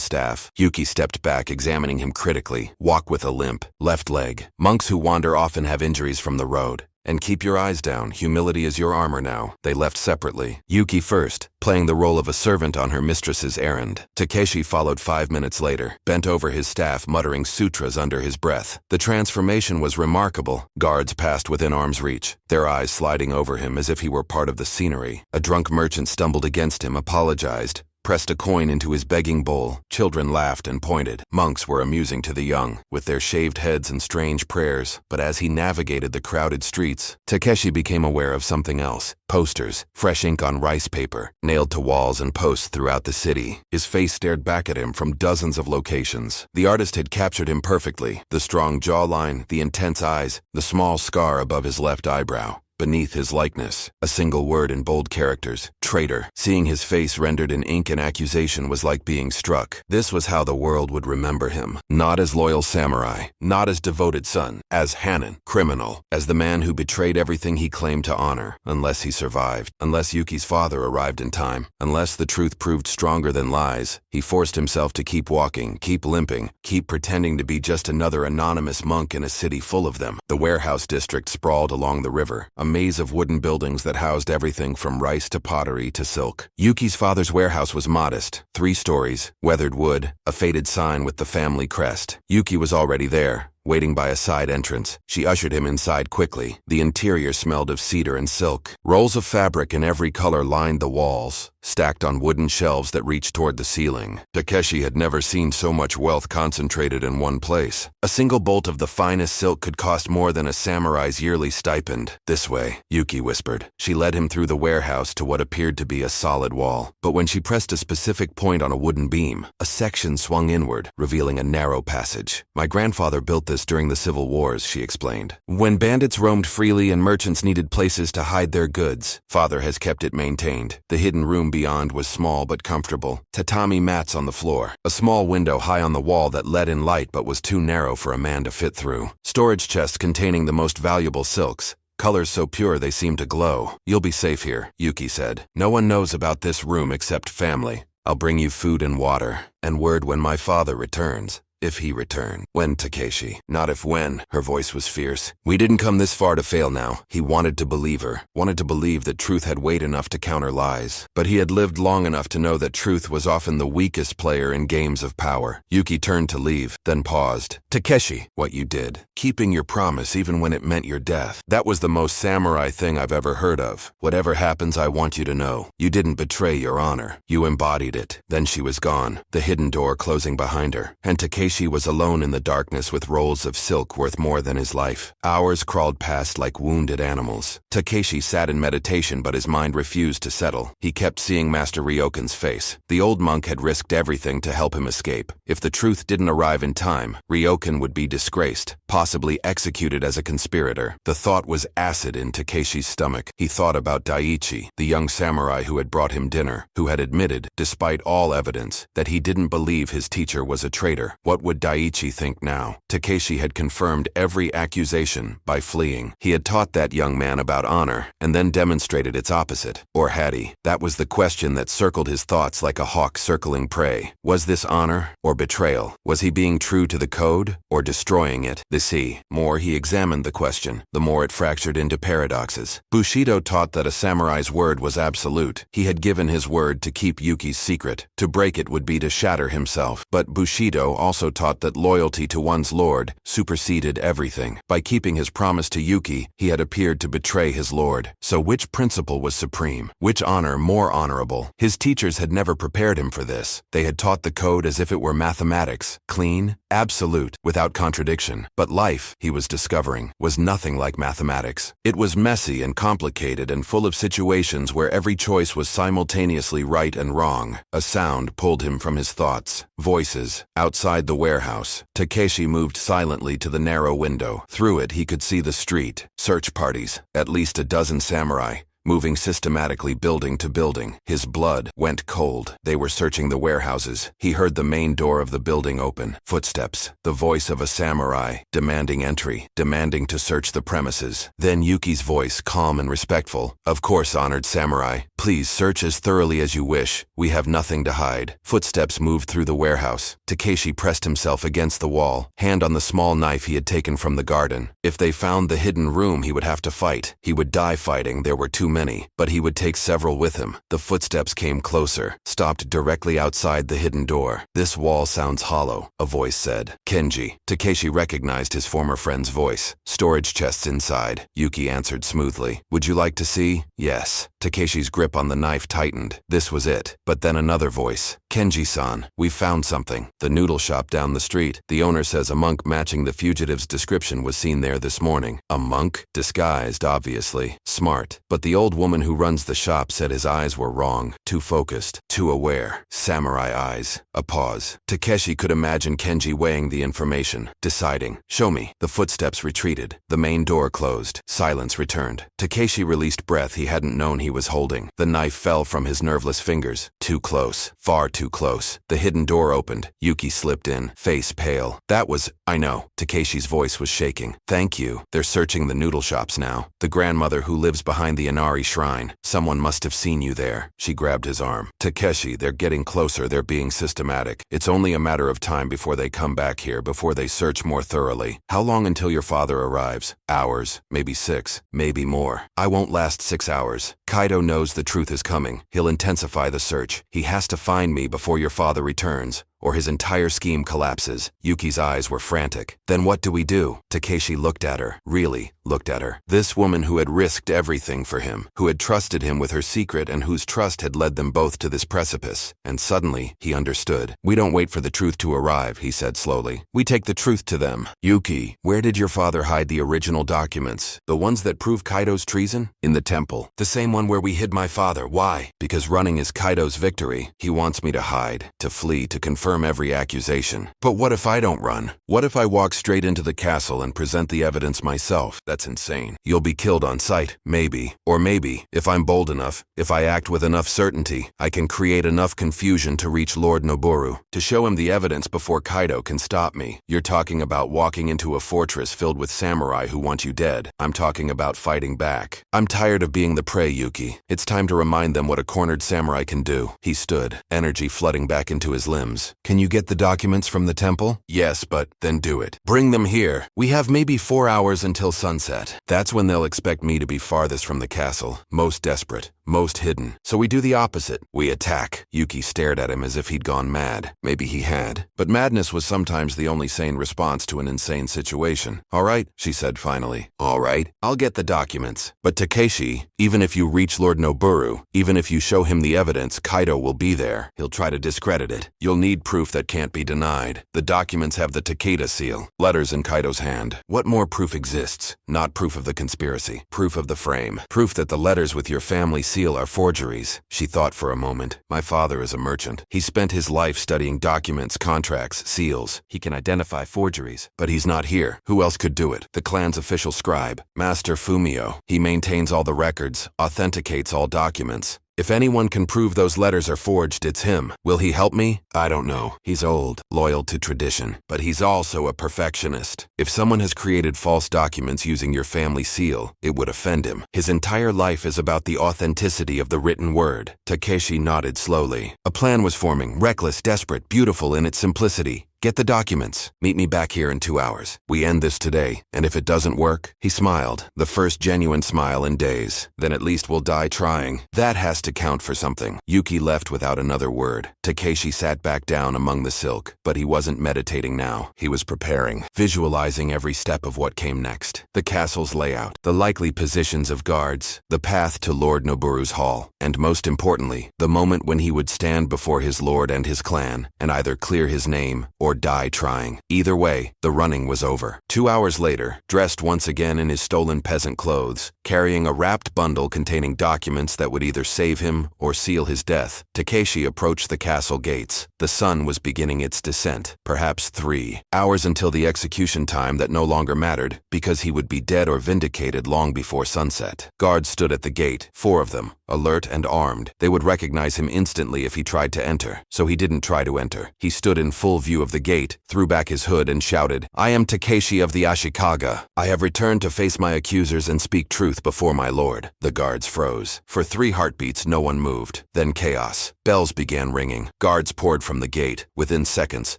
staff. Yuki stepped back, examining him critically. Walk with a limp. Left leg. Monks who wander often have injuries from the road. And keep your eyes down. Humility is your armor now. They left separately. Yuki first, playing the role of a servant on her mistress's errand. Takeshi followed 5 minutes later, bent over his staff muttering sutras under his breath. The transformation was remarkable. Guards passed within arm's reach, their eyes sliding over him as if he were part of the scenery. A drunk merchant stumbled against him, apologized, pressed a coin into his begging bowl. Children laughed and pointed. Monks were amusing to the young, with their shaved heads and strange prayers. But as he navigated the crowded streets, Takeshi became aware of something else. Posters, fresh ink on rice paper, nailed to walls and posts throughout the city. His face stared back at him from dozens of locations. The artist had captured him perfectly. The strong jawline, the intense eyes, the small scar above his left eyebrow. Beneath his likeness, a single word in bold characters, traitor. Seeing his face rendered in ink and accusation was like being struck. This was how the world would remember him. Not as loyal samurai, not as devoted son, as Hanin, criminal, as the man who betrayed everything he claimed to honor, unless he survived, unless Yuki's father arrived in time, unless the truth proved stronger than lies. He forced himself to keep walking, keep limping, keep pretending to be just another anonymous monk in a city full of them. The warehouse district sprawled along the river, a maze of wooden buildings that housed everything from rice to pottery to silk. Yuki's father's warehouse was modest, 3 stories, weathered wood, a faded sign with the family crest. Yuki was already there, waiting by a side entrance. She ushered him inside quickly. The interior smelled of cedar and silk. Rolls of fabric in every color lined the walls, stacked on wooden shelves that reached toward the ceiling. Takeshi had never seen so much wealth concentrated in one place. A single bolt of the finest silk could cost more than a samurai's yearly stipend. This way, Yuki whispered. She led him through the warehouse to what appeared to be a solid wall. But when she pressed a specific point on a wooden beam, a section swung inward, revealing a narrow passage. My grandfather built this during the civil wars, she explained. When bandits roamed freely and merchants needed places to hide their goods, father has kept it maintained. The hidden room beyond was small but comfortable. Tatami mats on the floor. A small window high on the wall that let in light but was too narrow for a man to fit through. Storage chests containing the most valuable silks. Colors so pure they seemed to glow. You'll be safe here, Yuki said. No one knows about this room except family. I'll bring you food and water, and word when my father returns. If he returned. When, Takeshi? Not if when. Her voice was fierce. We didn't come this far to fail now. He wanted to believe her. Wanted to believe that truth had weight enough to counter lies. But he had lived long enough to know that truth was often the weakest player in games of power. Yuki turned to leave, then paused. Takeshi, what you did. Keeping your promise even when it meant your death. That was the most samurai thing I've ever heard of. Whatever happens, I want you to know. You didn't betray your honor. You embodied it. Then she was gone, the hidden door closing behind her. And Takeshi Takeshi was alone in the darkness with rolls of silk worth more than his life. Hours crawled past like wounded animals. Takeshi sat in meditation, but his mind refused to settle. He kept seeing Master Ryokan's face. The old monk had risked everything to help him escape. If the truth didn't arrive in time, Ryokan would be disgraced, possibly executed as a conspirator. The thought was acid in Takeshi's stomach. He thought about Daiichi, the young samurai who had brought him dinner, who had admitted, despite all evidence, that he didn't believe his teacher was a traitor. What would Daiichi think now? Takeshi had confirmed every accusation by fleeing. He had taught that young man about honor, and then demonstrated its opposite. Or had he? That was the question that circled his thoughts like a hawk circling prey. Was this honor or betrayal? Was he being true to the code or destroying it? The more he examined the question, the more it fractured into paradoxes. Bushido taught that a samurai's word was absolute. He had given his word to keep Yuki's secret. To break it would be to shatter himself. But Bushido also taught that loyalty to one's lord superseded everything. By keeping his promise to Yuki, he had appeared to betray his lord. So which principle was supreme? Which honor more honorable? His teachers had never prepared him for this. They had taught the code as if it were mathematics, clean, absolute, without contradiction. But life, he was discovering, was nothing like mathematics. It was messy and complicated and full of situations where every choice was simultaneously right and wrong. A sound pulled him from his thoughts. Voices. Outside the warehouse. Takeshi moved silently to the narrow window. Through it, he could see the street. Search parties. At least a dozen samurai, moving systematically building to building. His blood went cold. They were searching the warehouses. He heard the main door of the building open. Footsteps. The voice of a samurai, demanding entry, demanding to search the premises. Then Yuki's voice, calm and respectful. Of course, honored samurai. Please search as thoroughly as you wish. We have nothing to hide. Footsteps moved through the warehouse. Takeshi pressed himself against the wall, hand on the small knife he had taken from the garden. If they found the hidden room, he would have to fight. He would die fighting. There were too many, but he would take several with him. The footsteps came closer, stopped directly outside the hidden door. This wall sounds hollow, a voice said. Kenji. Takeshi recognized his former friend's voice. Storage chests inside. Yuki answered smoothly. Would you like to see? Yes. Takeshi's grip on the knife tightened. This was it. But then another voice. Kenji-san, we found something. The noodle shop down the street. The owner says a monk matching the fugitive's description was seen there this morning. A monk? Disguised, obviously. Smart. But the old woman who runs the shop said his eyes were wrong. Too focused. Too aware. Samurai eyes. A pause. Takeshi could imagine Kenji weighing the information, deciding. Show me. The footsteps retreated. The main door closed. Silence returned. Takeshi released breath he hadn't known he was holding. The knife fell from his nerveless fingers. Too close. Far too close. The hidden door opened. Yuki slipped in, face pale. That was, I know. Takeshi's voice was shaking. Thank you. They're searching the noodle shops now. The grandmother who lives behind the Inari shrine. Someone must have seen you there. She grabbed his arm. Takeshi, they're getting closer. They're being systematic. It's only a matter of time before they come back here, before they search more thoroughly. How long until your father arrives? Hours. Maybe 6. Maybe more. I won't last 6 hours. Kaido knows the truth is coming. He'll intensify the search. He has to find me before your father returns, or his entire scheme collapses. Yuki's eyes were frantic. Then what do we do? Takeshi looked at her. Really looked at her. This woman who had risked everything for him, who had trusted him with her secret and whose trust had led them both to this precipice. And suddenly, he understood. We don't wait for the truth to arrive, he said slowly. We take the truth to them. Yuki, where did your father hide the original documents? The ones that prove Kaido's treason? In the temple. The same one where we hid my father. Why? Because running is Kaido's victory. He wants me to hide, to flee, to confirm every accusation. But what if I don't run? What if I walk straight into the castle and present the evidence myself? That's insane. You'll be killed on sight. Maybe. Or maybe, if I'm bold enough, if I act with enough certainty, I can create enough confusion to reach Lord Noboru, to show him the evidence before Kaido can stop me. You're talking about walking into a fortress filled with samurai who want you dead. I'm talking about fighting back. I'm tired of being the prey, Yuki. It's time to remind them what a cornered samurai can do. He stood, energy flooding back into his limbs. Can you get the documents from the temple? Yes, but then do it. Bring them here. We have maybe 4 hours until sunset. That's when they'll expect me to be farthest from the castle, most desperate, most hidden. So we do the opposite. We attack. Yuki stared at him as if he'd gone mad. Maybe he had. But madness was sometimes the only sane response to an insane situation. All right, she said finally. All right, I'll get the documents. But Takeshi, even if you reach Lord Noboru, even if you show him the evidence, Kaido will be there. He'll try to discredit it. You'll need proof that can't be denied. The documents have the Takeda seal. Letters in Kaido's hand. What more proof exists? Not proof of the conspiracy. Proof of the frame. Proof that the letters with your family seal are forgeries. She thought for a moment. My father is a merchant. He spent his life studying documents, contracts, seals. He can identify forgeries. But he's not here. Who else could do it? The clan's official scribe, Master Fumio. He maintains all the records, authenticates all documents. If anyone can prove those letters are forged, it's him. Will he help me? I don't know. He's old, loyal to tradition, but he's also a perfectionist. If someone has created false documents using your family seal, it would offend him. His entire life is about the authenticity of the written word. Takeshi nodded slowly. A plan was forming, reckless, desperate, beautiful in its simplicity. Get the documents. Meet me back here in 2 hours. We end this today, and if it doesn't work, he smiled, the first genuine smile in days. Then at least we'll die trying. That has to count for something. Yuki left without another word. Takeshi sat back down among the silk, but he wasn't meditating now. He was preparing, visualizing every step of what came next. The castle's layout, the likely positions of guards, the path to Lord Noboru's hall, and most importantly, the moment when he would stand before his lord and his clan, and either clear his name or die trying. Either way, the running was over. 2 hours later, dressed once again in his stolen peasant clothes, carrying a wrapped bundle containing documents that would either save him or seal his death, Takeshi approached the castle gates. The sun was beginning its descent, perhaps 3 hours until the execution time that no longer mattered, because he would be dead or vindicated long before sunset. Guards stood at the gate, 4 of them, alert and armed. They would recognize him instantly if he tried to enter, so he didn't try to enter. He stood in full view of the gate, threw back his hood and shouted, "I am Takeshi of the Ashikaga. I have returned to face my accusers and speak truth before my lord." The guards froze. For 3 heartbeats, no one moved. Then chaos. Bells began ringing. Guards poured from the gate. Within seconds,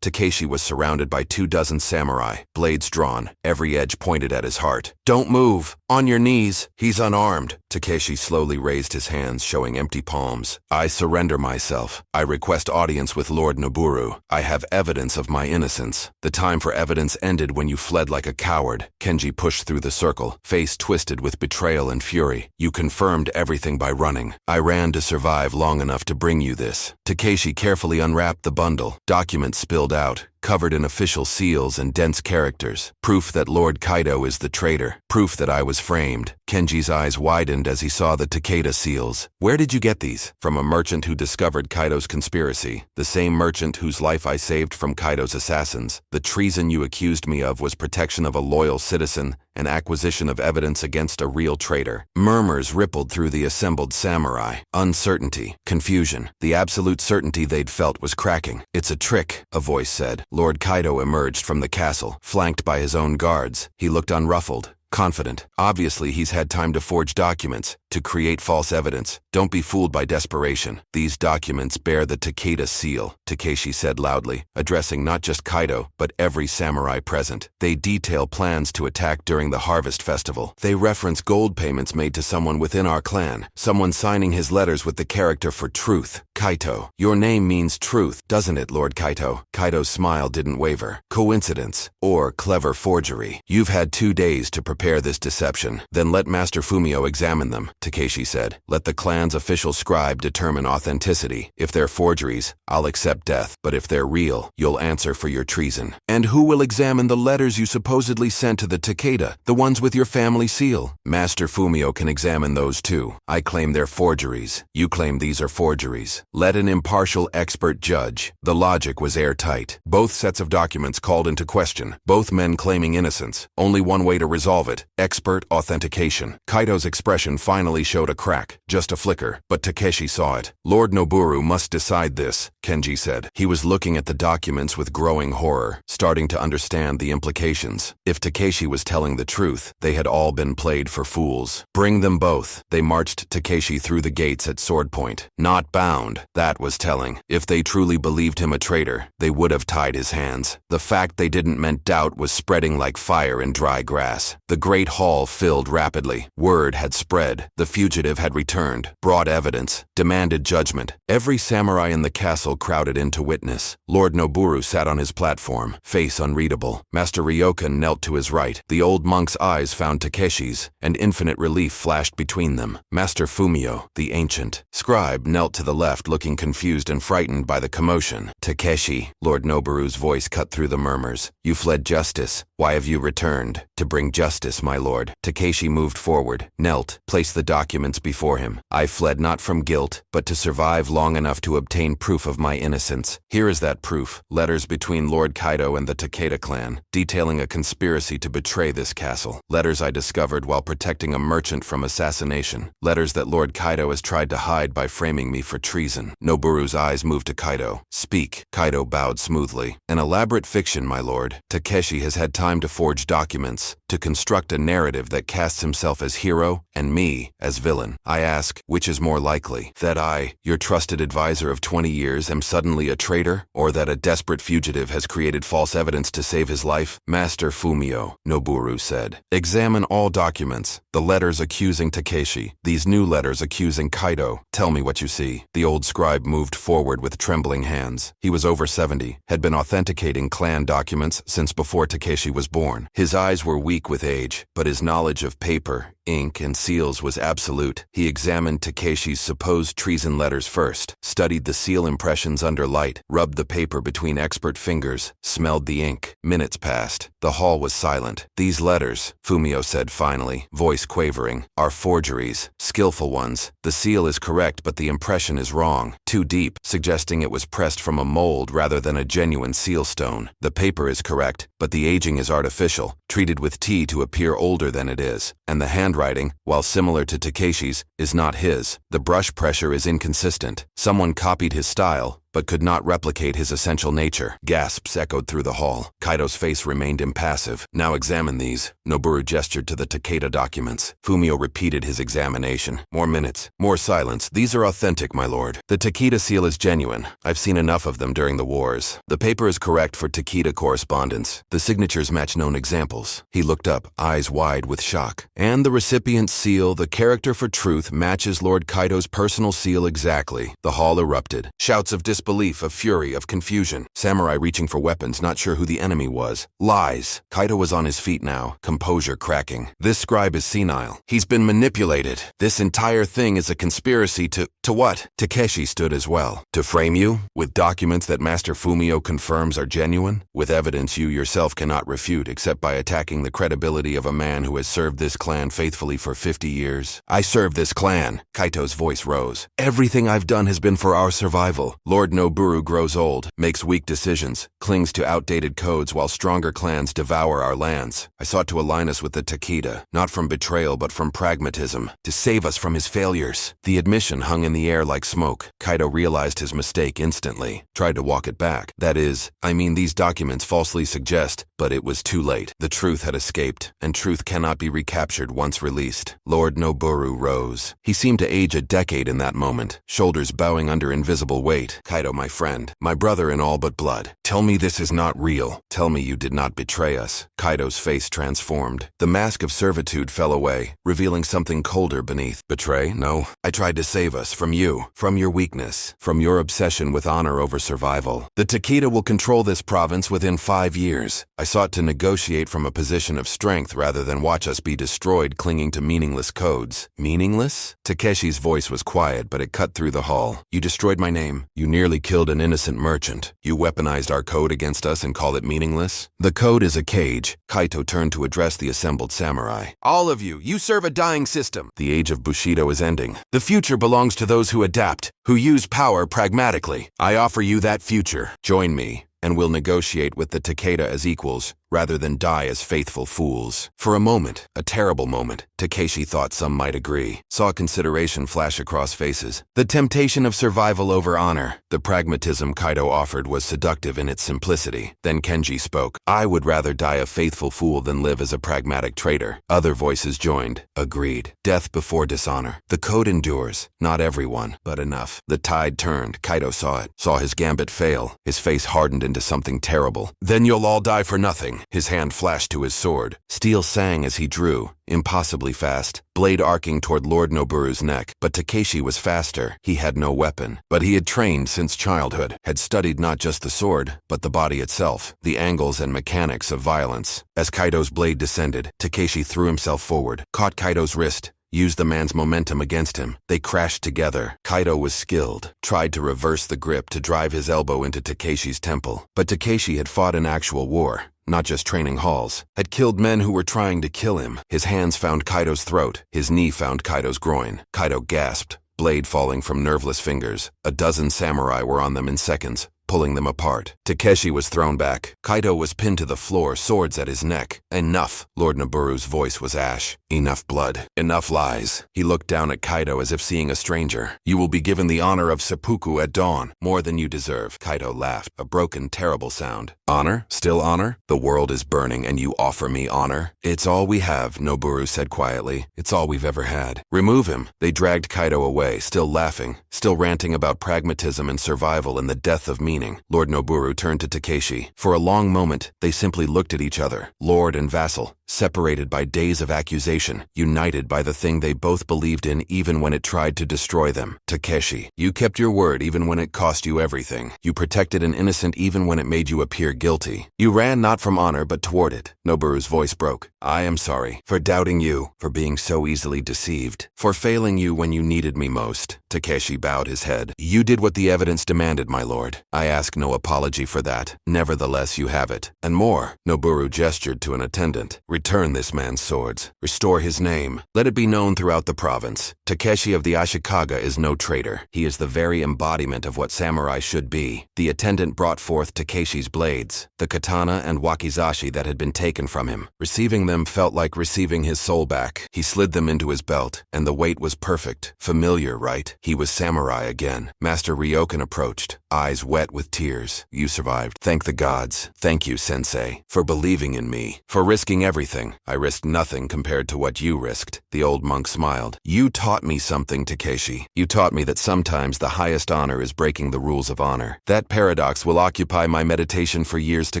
Takeshi was surrounded by 24 samurai, blades drawn, every edge pointed at his heart. "Don't move! On your knees! He's unarmed!" Takeshi slowly raised his hands, showing empty palms. "I surrender myself. I request audience with Lord Noboru. I have evidence of my innocence." "The time for evidence ended when you fled like a coward." Kenji pushed through the circle, face twisted with betrayal and fury. "You confirmed everything by running. I ran to survive long enough to bring you this." Takeshi carefully unwrapped the bundle. Documents spilled out, covered in official seals and dense characters. Proof that Lord Kaido is the traitor. Proof that I was framed. Kenji's eyes widened as he saw the Takeda seals. "Where did you get these?" "From a merchant who discovered Kaido's conspiracy. The same merchant whose life I saved from Kaido's assassins. The treason you accused me of was protection of a loyal citizen and acquisition of evidence against a real traitor." Murmurs rippled through the assembled samurai. Uncertainty, confusion. The absolute certainty they'd felt was cracking. "It's a trick," a voice said. Lord Kaido emerged from the castle, flanked by his own guards. He looked unruffled, confident. Obviously, he's had time to forge documents, to create false evidence. "Don't be fooled by desperation. These documents bear the Takeda seal," Takeshi said loudly, addressing not just Kaido, but every samurai present. "They detail plans to attack during the harvest festival. They reference gold payments made to someone within our clan, someone signing his letters with the character for truth. Kaito. Your name means truth, doesn't it, Lord Kaito?" Kaito's smile didn't waver. "Coincidence, or clever forgery. You've had 2 days to prepare this deception. Then let Master Fumio examine them," Takeshi said. "Let the clan's official scribe determine authenticity. If they're forgeries, I'll accept death. But if they're real, you'll answer for your treason." "And who will examine the letters you supposedly sent to the Takeda, the ones with your family seal?" "Master Fumio can examine those too. I claim they're forgeries. You claim these are forgeries. Let an impartial expert judge." The logic was airtight. Both sets of documents called into question. Both men claiming innocence. Only one way to resolve it. Expert authentication. Kaido's expression finally showed a crack, just a flicker, but Takeshi saw it. "Lord Noboru must decide this," Kenji said. He was looking at the documents with growing horror, starting to understand the implications. If Takeshi was telling the truth, they had all been played for fools. "Bring them both." They marched Takeshi through the gates at sword point. Not bound. That was telling. If they truly believed him a traitor, they would have tied his hands. The fact they didn't meant doubt was spreading like fire in dry grass. The great hall filled rapidly. Word had spread. The fugitive had returned, brought evidence, demanded judgment. Every samurai in the castle crowded in to witness. Lord Noboru sat on his platform, face unreadable. Master Ryokan knelt to his right. The old monk's eyes found Takeshi's, and infinite relief flashed between them. Master Fumio, the ancient scribe, knelt to the left, looking confused and frightened by the commotion. Takeshi, Lord Noboru's voice cut through the murmurs. You fled justice. Why have you returned? To bring justice, my lord. Takeshi moved forward, knelt, placed the documents before him. I fled not from guilt, but to survive long enough to obtain proof of my innocence. Here is that proof. Letters between Lord Kaido and the Takeda clan, detailing a conspiracy to betray this castle. Letters I discovered while protecting a merchant from assassination. Letters that Lord Kaido has tried to hide by framing me for treason. Noboru's eyes moved to Kaido. Speak. Kaido bowed smoothly. An elaborate fiction, my lord. Takeshi has had time to forge documents, to construct a narrative that casts himself as hero and me as villain. I ask, which is more likely? That I, your trusted advisor of 20 years, am suddenly a traitor? Or that a desperate fugitive has created false evidence to save his life? Master Fumio, Noboru said, examine all documents. The letters accusing Takeshi, these new letters accusing Kaido. Tell me what you see. The old scribe moved forward with trembling hands. He was over 70, had been authenticating clan documents since before Takeshi was born. His eyes were weak with age, but his knowledge of paper, ink, and seals was absolute. He examined Takeshi's supposed treason letters first, studied the seal impressions under light, rubbed the paper between expert fingers, smelled the ink. Minutes passed. The hall was silent. These letters, Fumio said finally, voice quavering, are forgeries, skillful ones. The seal is correct, but the impression is wrong, too deep, suggesting it was pressed from a mold rather than a genuine seal stone. The paper is correct, but the aging is artificial, treated with tea to appear older than it is, and the handwriting, while similar to Takeshi's, is not his. The brush pressure is inconsistent. Someone copied his style, but could not replicate his essential nature. Gasps echoed through the hall. Kaido's face remained impassive. Now examine these. Noboru gestured to the Takeda documents. Fumio repeated his examination. More minutes. More silence. These are authentic, my lord. The Takeda seal is genuine. I've seen enough of them during the wars. The paper is correct for Takeda correspondence. The signatures match known examples. He looked up, eyes wide with shock. And the recipient's seal, the character for truth, matches Lord Kaido's personal seal exactly. The hall erupted. Shouts of disbelief, of fury, of confusion. Samurai reaching for weapons, not sure who the enemy was. Lies. Kaido was on his feet now, composure cracking. This scribe is senile. He's been manipulated. This entire thing is a conspiracy to what? Takeshi stood as well. To frame you? With documents that Master Fumio confirms are genuine? With evidence you yourself cannot refute except by attacking the credibility of a man who has served this clan faithfully for 50 years? I serve this clan. Kaito's voice rose. Everything I've done has been for our survival. Lord Noboru grows old, makes weak decisions, clings to outdated codes while stronger clans devour our lands. I sought to align us with the Takeda, not from betrayal but from pragmatism, to save us from his failures. The admission hung in the air like smoke. Kaido realized his mistake instantly, tried to walk it back. That is, these documents falsely suggest, but it was too late. The truth had escaped, and truth cannot be recaptured once released. Lord Noboru rose. He seemed to age a decade in that moment, shoulders bowing under invisible weight. Kaido, my friend, my brother in all but blood. Tell me this is not real. Tell me you did not betray us. Kaido's face transformed. The mask of servitude fell away, revealing something colder beneath. Betray? No. I tried to save us from you, from your weakness, from your obsession with honor over survival. The Takeda will control this province within 5 years. I sought to negotiate from a position of strength rather than watch us be destroyed clinging to meaningless codes. Meaningless? Takeshi's voice was quiet, but it cut through the hall. You destroyed my name. You nearly killed an innocent merchant. You weaponized our code against us and call it meaningless? The code is a cage. Kaito turned to address the assembled samurai. All of you, you serve a dying system. The age of Bushido is ending. The future belongs to those who adapt, who use power pragmatically. I offer you that future. Join me, and we'll negotiate with the Takeda as equals, rather than die as faithful fools. For a moment, a terrible moment, Takeshi thought some might agree. Saw consideration flash across faces. The temptation of survival over honor. The pragmatism Kaido offered was seductive in its simplicity. Then Kenji spoke. I would rather die a faithful fool than live as a pragmatic traitor. Other voices joined. Agreed. Death before dishonor. The code endures. Not everyone, but enough. The tide turned. Kaido saw it. Saw his gambit fail. His face hardened into something terrible. Then you'll all die for nothing. lightning. His hand flashed to his sword. Steel sang as he drew, impossibly fast, blade arcing toward Lord Noburu's neck. But Takeshi was faster. He had no weapon. But he had trained since childhood, had studied not just the sword, but the body itself, the angles and mechanics of violence. As Kaido's blade descended, Takeshi threw himself forward, caught Kaido's wrist, used the man's momentum against him. They crashed together. Kaido was skilled, tried to reverse the grip to drive his elbow into Takeshi's temple. But Takeshi had fought in actual war, not just training halls, had killed men who were trying to kill him. His hands found Kaido's throat. His knee found Kaido's groin. Kaido gasped, blade falling from nerveless fingers. A dozen samurai were on them in seconds, pulling them apart. Takeshi was thrown back. Kaido was pinned to the floor, swords at his neck. Enough. Lord Noburu's voice was ash. Enough blood. Enough lies. He looked down at Kaido as if seeing a stranger. You will be given the honor of seppuku at dawn. More than you deserve. Kaido laughed, a broken, terrible sound. Honor? Still honor? The world is burning and you offer me honor? It's all we have, Noburu said quietly. It's all we've ever had. Remove him. They dragged Kaido away, still laughing, still ranting about pragmatism and survival and the death of meaning. Lord Noburu turned to Takeshi. For a long moment, they simply looked at each other, lord and vassal, separated by days of accusation, united by the thing they both believed in even when it tried to destroy them. Takeshi, you kept your word even when it cost you everything. You protected an innocent even when it made you appear guilty. You ran not from honor but toward it. Noburu's voice broke. I am sorry for doubting you, for being so easily deceived, for failing you when you needed me most. Takeshi bowed his head. You did what the evidence demanded, my lord. I ask no apology for that. Nevertheless, you have it. And more. Noburu gestured to an attendant. Return this man's swords. Restore his name. Let it be known throughout the province. Takeshi of the Ashikaga is no traitor. He is the very embodiment of what samurai should be. The attendant brought forth Takeshi's blades, the katana and wakizashi that had been taken from him. Receiving them felt like receiving his soul back. He slid them into his belt, and the weight was perfect. Familiar, right? He was samurai again. Master Ryokan approached, eyes wet with tears. You survived. Thank the gods. Thank you, sensei, for believing in me, for risking everything. I risked nothing compared to what you risked. The old monk smiled. You taught me something, Takeshi. You taught me that sometimes the highest honor is breaking the rules of honor. That paradox will occupy my meditation for years to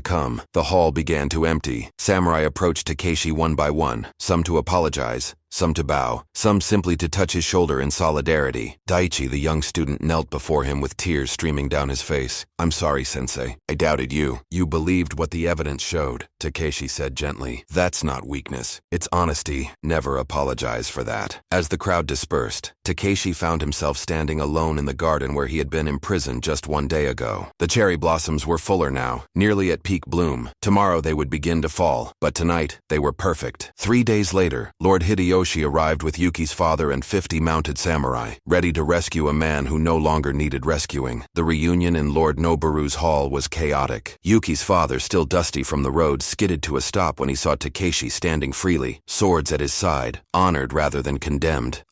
come. The hall began to empty. Samurai approached Takeshi one by one, some to apologize, some to bow, some simply to touch his shoulder in solidarity. Daichi, the young student, knelt before him with tears streaming down his face. I'm sorry, sensei. I doubted you. You believed what the evidence showed, Takeshi said gently. That's not weakness. It's honesty. Never apologize for that. As the crowd dispersed, Takeshi found himself standing alone in the garden where he had been imprisoned just one day ago. The cherry blossoms were fuller now, nearly at peak bloom. Tomorrow they would begin to fall, but tonight they were perfect. 3 days later, Lord Hideyoshi arrived with Yuki's father and 50 mounted samurai, ready to rescue a man who no longer needed rescuing. The reunion in Lord Noburu's hall was chaotic. Yuki's father, still dusty from the road, skidded to a stop when he saw Takeshi standing freely, swords at his side, honored rather than condemned.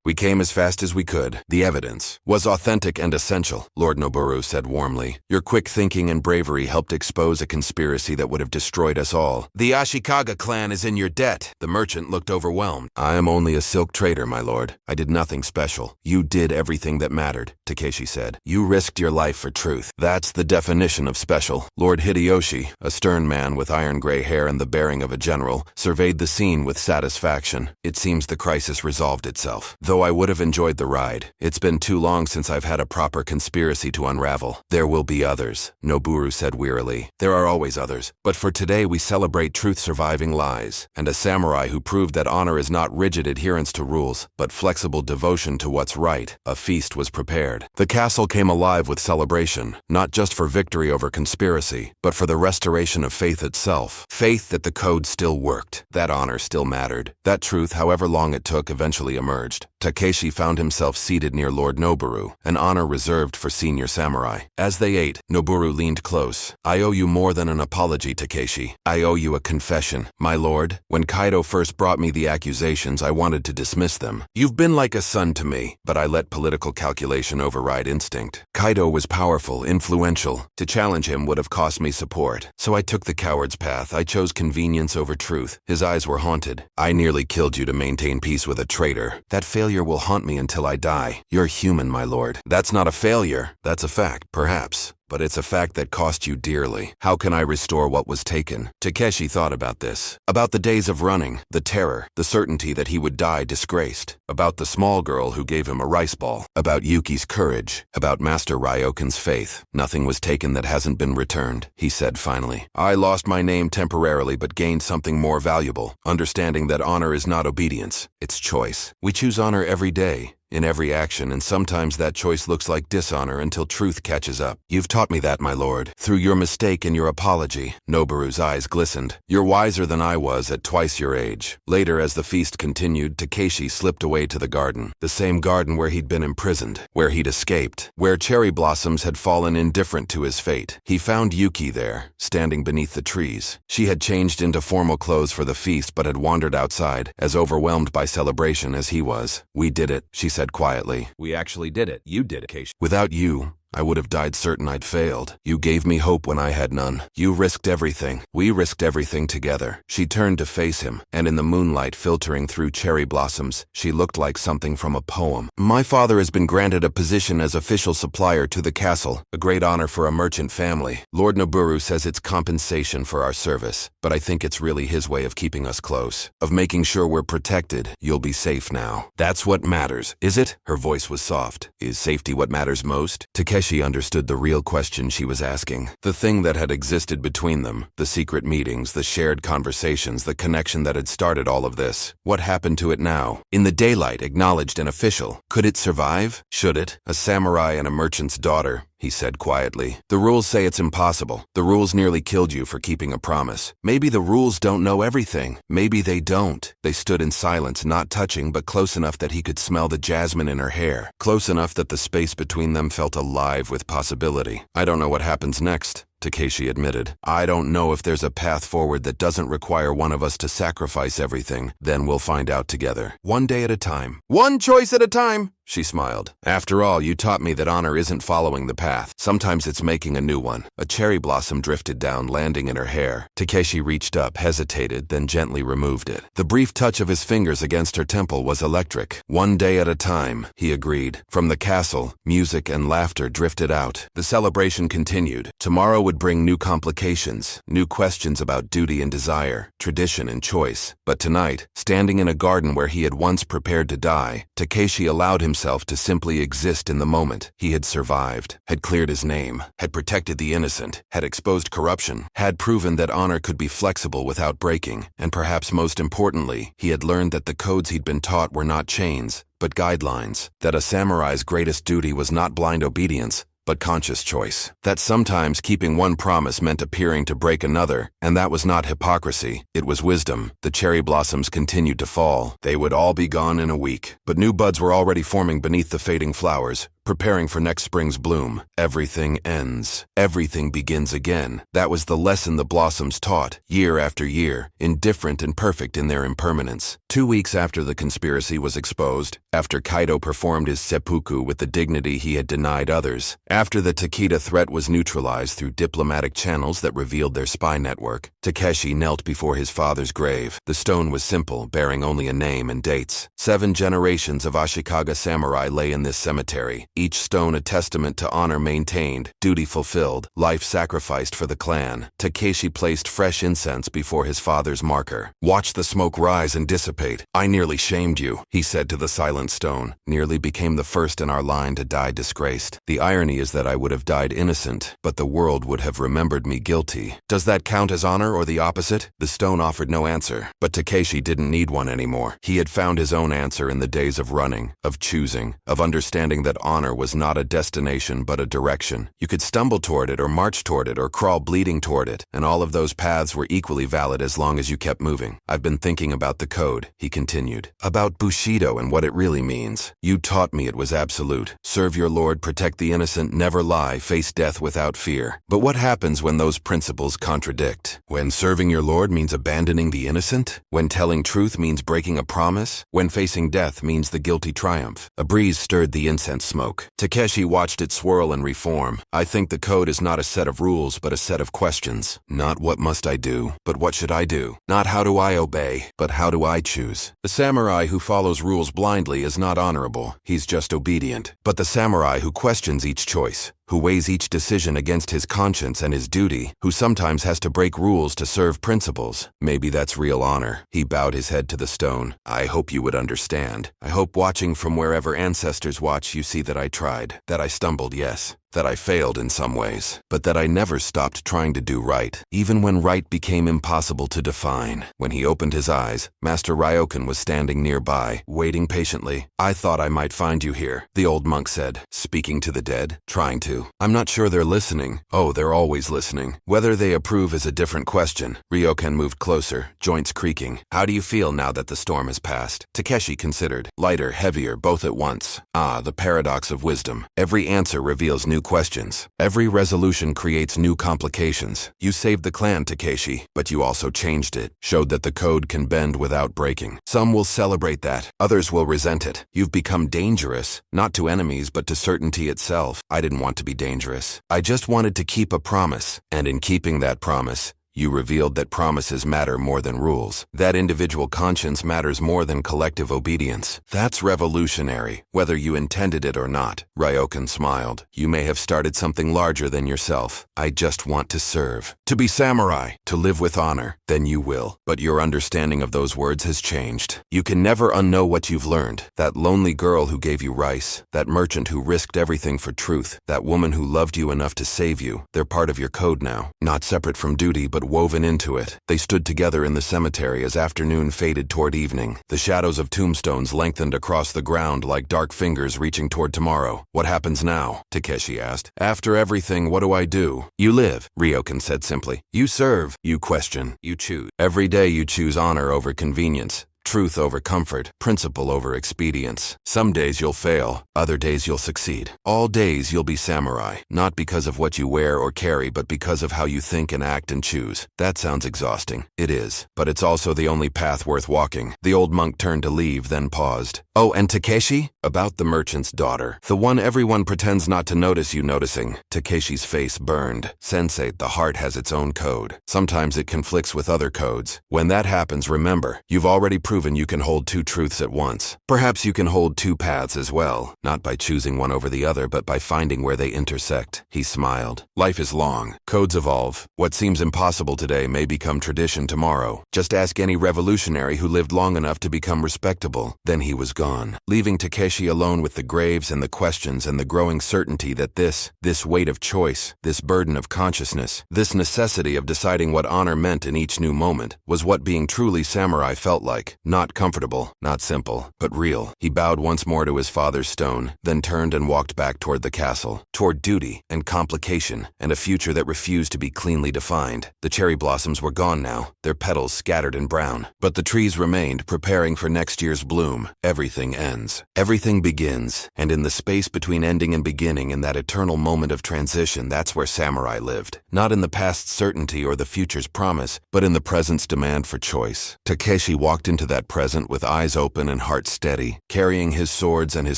We came as fast as we could. The evidence was authentic and essential, Lord Noburu said warmly. Your quick thinking and bravery helped expose a conspiracy that would have destroyed us all. The Ashikaga clan is in your debt. The merchant looked overwhelmed. I am only a silk trader, my lord. I did nothing special. You did everything that mattered, Takeshi said. You risked your life for truth. That's the definition of special. Lord Hideyoshi, a stern man with iron-gray hair and the bearing of a general, surveyed the scene with satisfaction. It seems the crisis resolved itself. Though I would have enjoyed the ride. It's been too long since I've had a proper conspiracy to unravel. There will be others, Noburu said wearily. There are always others. But for today we celebrate truth surviving lies, and a samurai who proved that honor is not rigid adherence to rules, but flexible devotion to what's right. A feast was prepared. The castle came alive with celebration, not just for victory over conspiracy, but for the restoration of faith itself. Faith that the code still worked, that honor still mattered. That truth, however long it took, eventually emerged. Takeshi found himself seated near Lord Noburu, an honor reserved for senior samurai. As they ate, Noburu leaned close. I owe you more than an apology, Takeshi. I owe you a confession. My lord, when Kaido first brought me the accusations, I wanted to dismiss them. You've been like a son to me, but I let political calculation override instinct. Kaido was powerful, influential. To challenge him would have cost me support. So I took the coward's path. I chose convenience over truth. His eyes were haunted. I nearly killed you to maintain peace with a traitor. That failure will haunt me until I die. You're human, my lord. That's not a failure. That's a fact, perhaps. but it's a fact that cost you dearly. How can I restore what was taken? Takeshi thought about this. About the days of running, the terror, the certainty that he would die disgraced. About the small girl who gave him a rice ball. About Yuki's courage. About Master Ryoken's faith. Nothing was taken that hasn't been returned, he said finally. I lost my name temporarily but gained something more valuable. Understanding that honor is not obedience, it's choice. We choose honor every day, in every action, and sometimes that choice looks like dishonor until truth catches up. You've taught me that, my lord. Through your mistake and your apology. Noboru's eyes glistened. You're wiser than I was at twice your age. Later, as the feast continued, Takeshi slipped away to the garden. The same garden where he'd been imprisoned, where he'd escaped, where cherry blossoms had fallen indifferent to his fate. He found Yuki there, standing beneath the trees. She had changed into formal clothes for the feast but had wandered outside, as overwhelmed by celebration as he was. We did it, she said quietly. We actually did it. You did it, Takeshi. Without you, I would have died certain I'd failed. You gave me hope when I had none. You risked everything. We risked everything together. She turned to face him, and in the moonlight filtering through cherry blossoms, she looked like something from a poem. My father has been granted a position as official supplier to the castle, a great honor for a merchant family. Lord Noboru says it's compensation for our service, but I think it's really his way of keeping us close, of making sure we're protected. You'll be safe now. That's what matters, is it? Her voice was soft. Is safety what matters most? Takeshi understood the real question she was asking. The thing that had existed between them, the secret meetings, the shared conversations, the connection that had started all of this. What happened to it now? In the daylight, acknowledged and official. Could it survive? Should it? A samurai and a merchant's daughter, he said quietly. The rules say it's impossible. The rules nearly killed you for keeping a promise. Maybe the rules don't know everything. Maybe they don't. They stood in silence, not touching, but close enough that he could smell the jasmine in her hair. Close enough that the space between them felt alive with possibility. I don't know what happens next, Takeshi admitted. I don't know if there's a path forward that doesn't require one of us to sacrifice everything. Then we'll find out together. One day at a time. One choice at a time, she smiled. After all, you taught me that honor isn't following the path. Sometimes it's making a new one. A cherry blossom drifted down, landing in her hair. Takeshi reached up, hesitated, then gently removed it. The brief touch of his fingers against her temple was electric. One day at a time, he agreed. From the castle, music and laughter drifted out. The celebration continued. Tomorrow would bring new complications, new questions about duty and desire, tradition and choice. But tonight, standing in a garden where he had once prepared to die, Takeshi allowed himself to simply exist in the moment. He had survived, had cleared his name, had protected the innocent, had exposed corruption, had proven that honor could be flexible without breaking, and perhaps most importantly, he had learned that the codes he'd been taught were not chains, but guidelines, that a samurai's greatest duty was not blind obedience, but conscious choice. That sometimes keeping one promise meant appearing to break another, and that was not hypocrisy, it was wisdom. The cherry blossoms continued to fall. They would all be gone in a week, but new buds were already forming beneath the fading flowers, preparing for next spring's bloom. Everything ends. Everything begins again. That was the lesson the blossoms taught, year after year, indifferent and perfect in their impermanence. 2 weeks after the conspiracy was exposed, after Kaido performed his seppuku with the dignity he had denied others, after the Takeda threat was neutralized through diplomatic channels that revealed their spy network, Takeshi knelt before his father's grave. The stone was simple, bearing only a name and dates. 7 generations of Ashikaga samurai lay in this cemetery, each stone a testament to honor maintained, duty fulfilled, life sacrificed for the clan. Takeshi placed fresh incense before his father's marker. Watch the smoke rise and dissipate. I nearly shamed you, he said to the silent stone. Nearly became the first in our line to die disgraced. The irony is that I would have died innocent, but the world would have remembered me guilty. Does that count as honor or the opposite? The stone offered no answer, but Takeshi didn't need one anymore. He had found his own answer in the days of running, of choosing, of understanding that honor was not a destination but a direction. You could stumble toward it or march toward it or crawl bleeding toward it, and all of those paths were equally valid as long as you kept moving. I've been thinking about the code, he continued, about Bushido and what it really means. You taught me it was absolute. Serve your lord, protect the innocent, never lie, face death without fear. But what happens when those principles contradict? When serving your lord means abandoning the innocent? When telling truth means breaking a promise? When facing death means the guilty triumph? A breeze stirred the incense smoke. Takeshi watched it swirl and reform. I think the code is not a set of rules, but a set of questions. Not what must I do, but what should I do? Not how do I obey, but how do I choose? The samurai who follows rules blindly is not honorable. He's just obedient. But the samurai who questions each choice, who weighs each decision against his conscience and his duty, who sometimes has to break rules to serve principles. Maybe that's real honor. He bowed his head to the stone. I hope you would understand. I hope watching from wherever ancestors watch you see that I tried, that I stumbled, yes, that I failed in some ways, but that I never stopped trying to do right, even when right became impossible to define. When he opened his eyes, Master Ryokan was standing nearby, waiting patiently. I thought I might find you here, the old monk said, speaking to the dead, trying to. I'm not sure they're listening. Oh, they're always listening. Whether they approve is a different question. Ryokan moved closer, joints creaking. How do you feel now that the storm has passed? Takeshi considered. Lighter, heavier, both at once. Ah, the paradox of wisdom. Every answer reveals new questions. Every resolution creates new complications. You saved the clan, Takeshi, but you also changed it, showed that the code can bend without breaking. Some will celebrate that, others will resent it. You've become dangerous, not to enemies but to certainty itself. I didn't want to be dangerous. I just wanted to keep a promise, and in keeping that promise, you revealed that promises matter more than rules, that individual conscience matters more than collective obedience. That's revolutionary, whether you intended it or not. Ryokan smiled. You may have started something larger than yourself. I just want to serve, to be samurai, to live with honor. Then you will. But your understanding of those words has changed. You can never unknow what you've learned. That lonely girl who gave you rice, that merchant who risked everything for truth, that woman who loved you enough to save you, they're part of your code now, not separate from duty but woven into it. They stood together in the cemetery as afternoon faded toward evening. The shadows of tombstones lengthened across the ground like dark fingers reaching toward tomorrow. What happens now? Takeshi asked. After everything, what do I do? You live, Ryokan said simply. You serve. You question. You choose. Every day you choose honor over convenience, truth over comfort, principle over expedience. Some days you'll fail, other days you'll succeed. All days you'll be samurai, not because of what you wear or carry, but because of how you think and act and choose. That sounds exhausting. It is, but it's also the only path worth walking. The old monk turned to leave, then paused. Oh, and Takeshi? About the merchant's daughter. The one everyone pretends not to notice you noticing. Takeshi's face burned. Sensei, the heart has its own code. Sometimes it conflicts with other codes. When that happens, remember, you've already proven you can hold two truths at once. Perhaps you can hold two paths as well, not by choosing one over the other, but by finding where they intersect. He smiled. Life is long. Codes evolve. What seems impossible today may become tradition tomorrow. Just ask any revolutionary who lived long enough to become respectable. Then he was gone, leaving Takeshi alone with the graves and the questions and the growing certainty that this weight of choice, this burden of consciousness, this necessity of deciding what honor meant in each new moment, was what being truly samurai felt like. Not comfortable, not simple, but real. He bowed once more to his father's stone, then turned and walked back toward the castle, toward duty and complication and a future that refused to be cleanly defined. The cherry blossoms were gone now, their petals scattered and brown, but the trees remained, preparing for next year's bloom. Everything ends. Everything begins, and in the space between ending and beginning, in that eternal moment of transition, that's where samurai lived. Not in the past's certainty or the future's promise, but in the present's demand for choice. Takeshi walked into that present with eyes open and heart steady, carrying his swords and his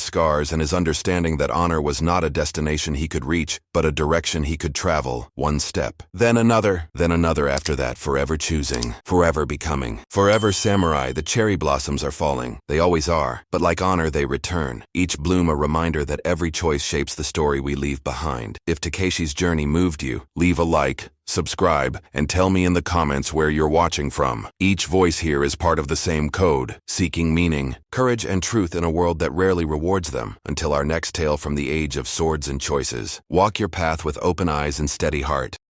scars and his understanding that honor was not a destination he could reach, but a direction he could travel, one step, then another after that, forever choosing, forever becoming. Forever samurai, the cherry blossoms are falling. They always are, but like honor they return, each bloom a reminder that every choice shapes the story we leave behind. If Takeshi's journey moved you, leave a like, subscribe, and tell me in the comments where you're watching from. Each voice here is part of the same code, seeking meaning, courage, and truth in a world that rarely rewards them. Until our next tale from the age of swords and choices, walk your path with open eyes and steady heart.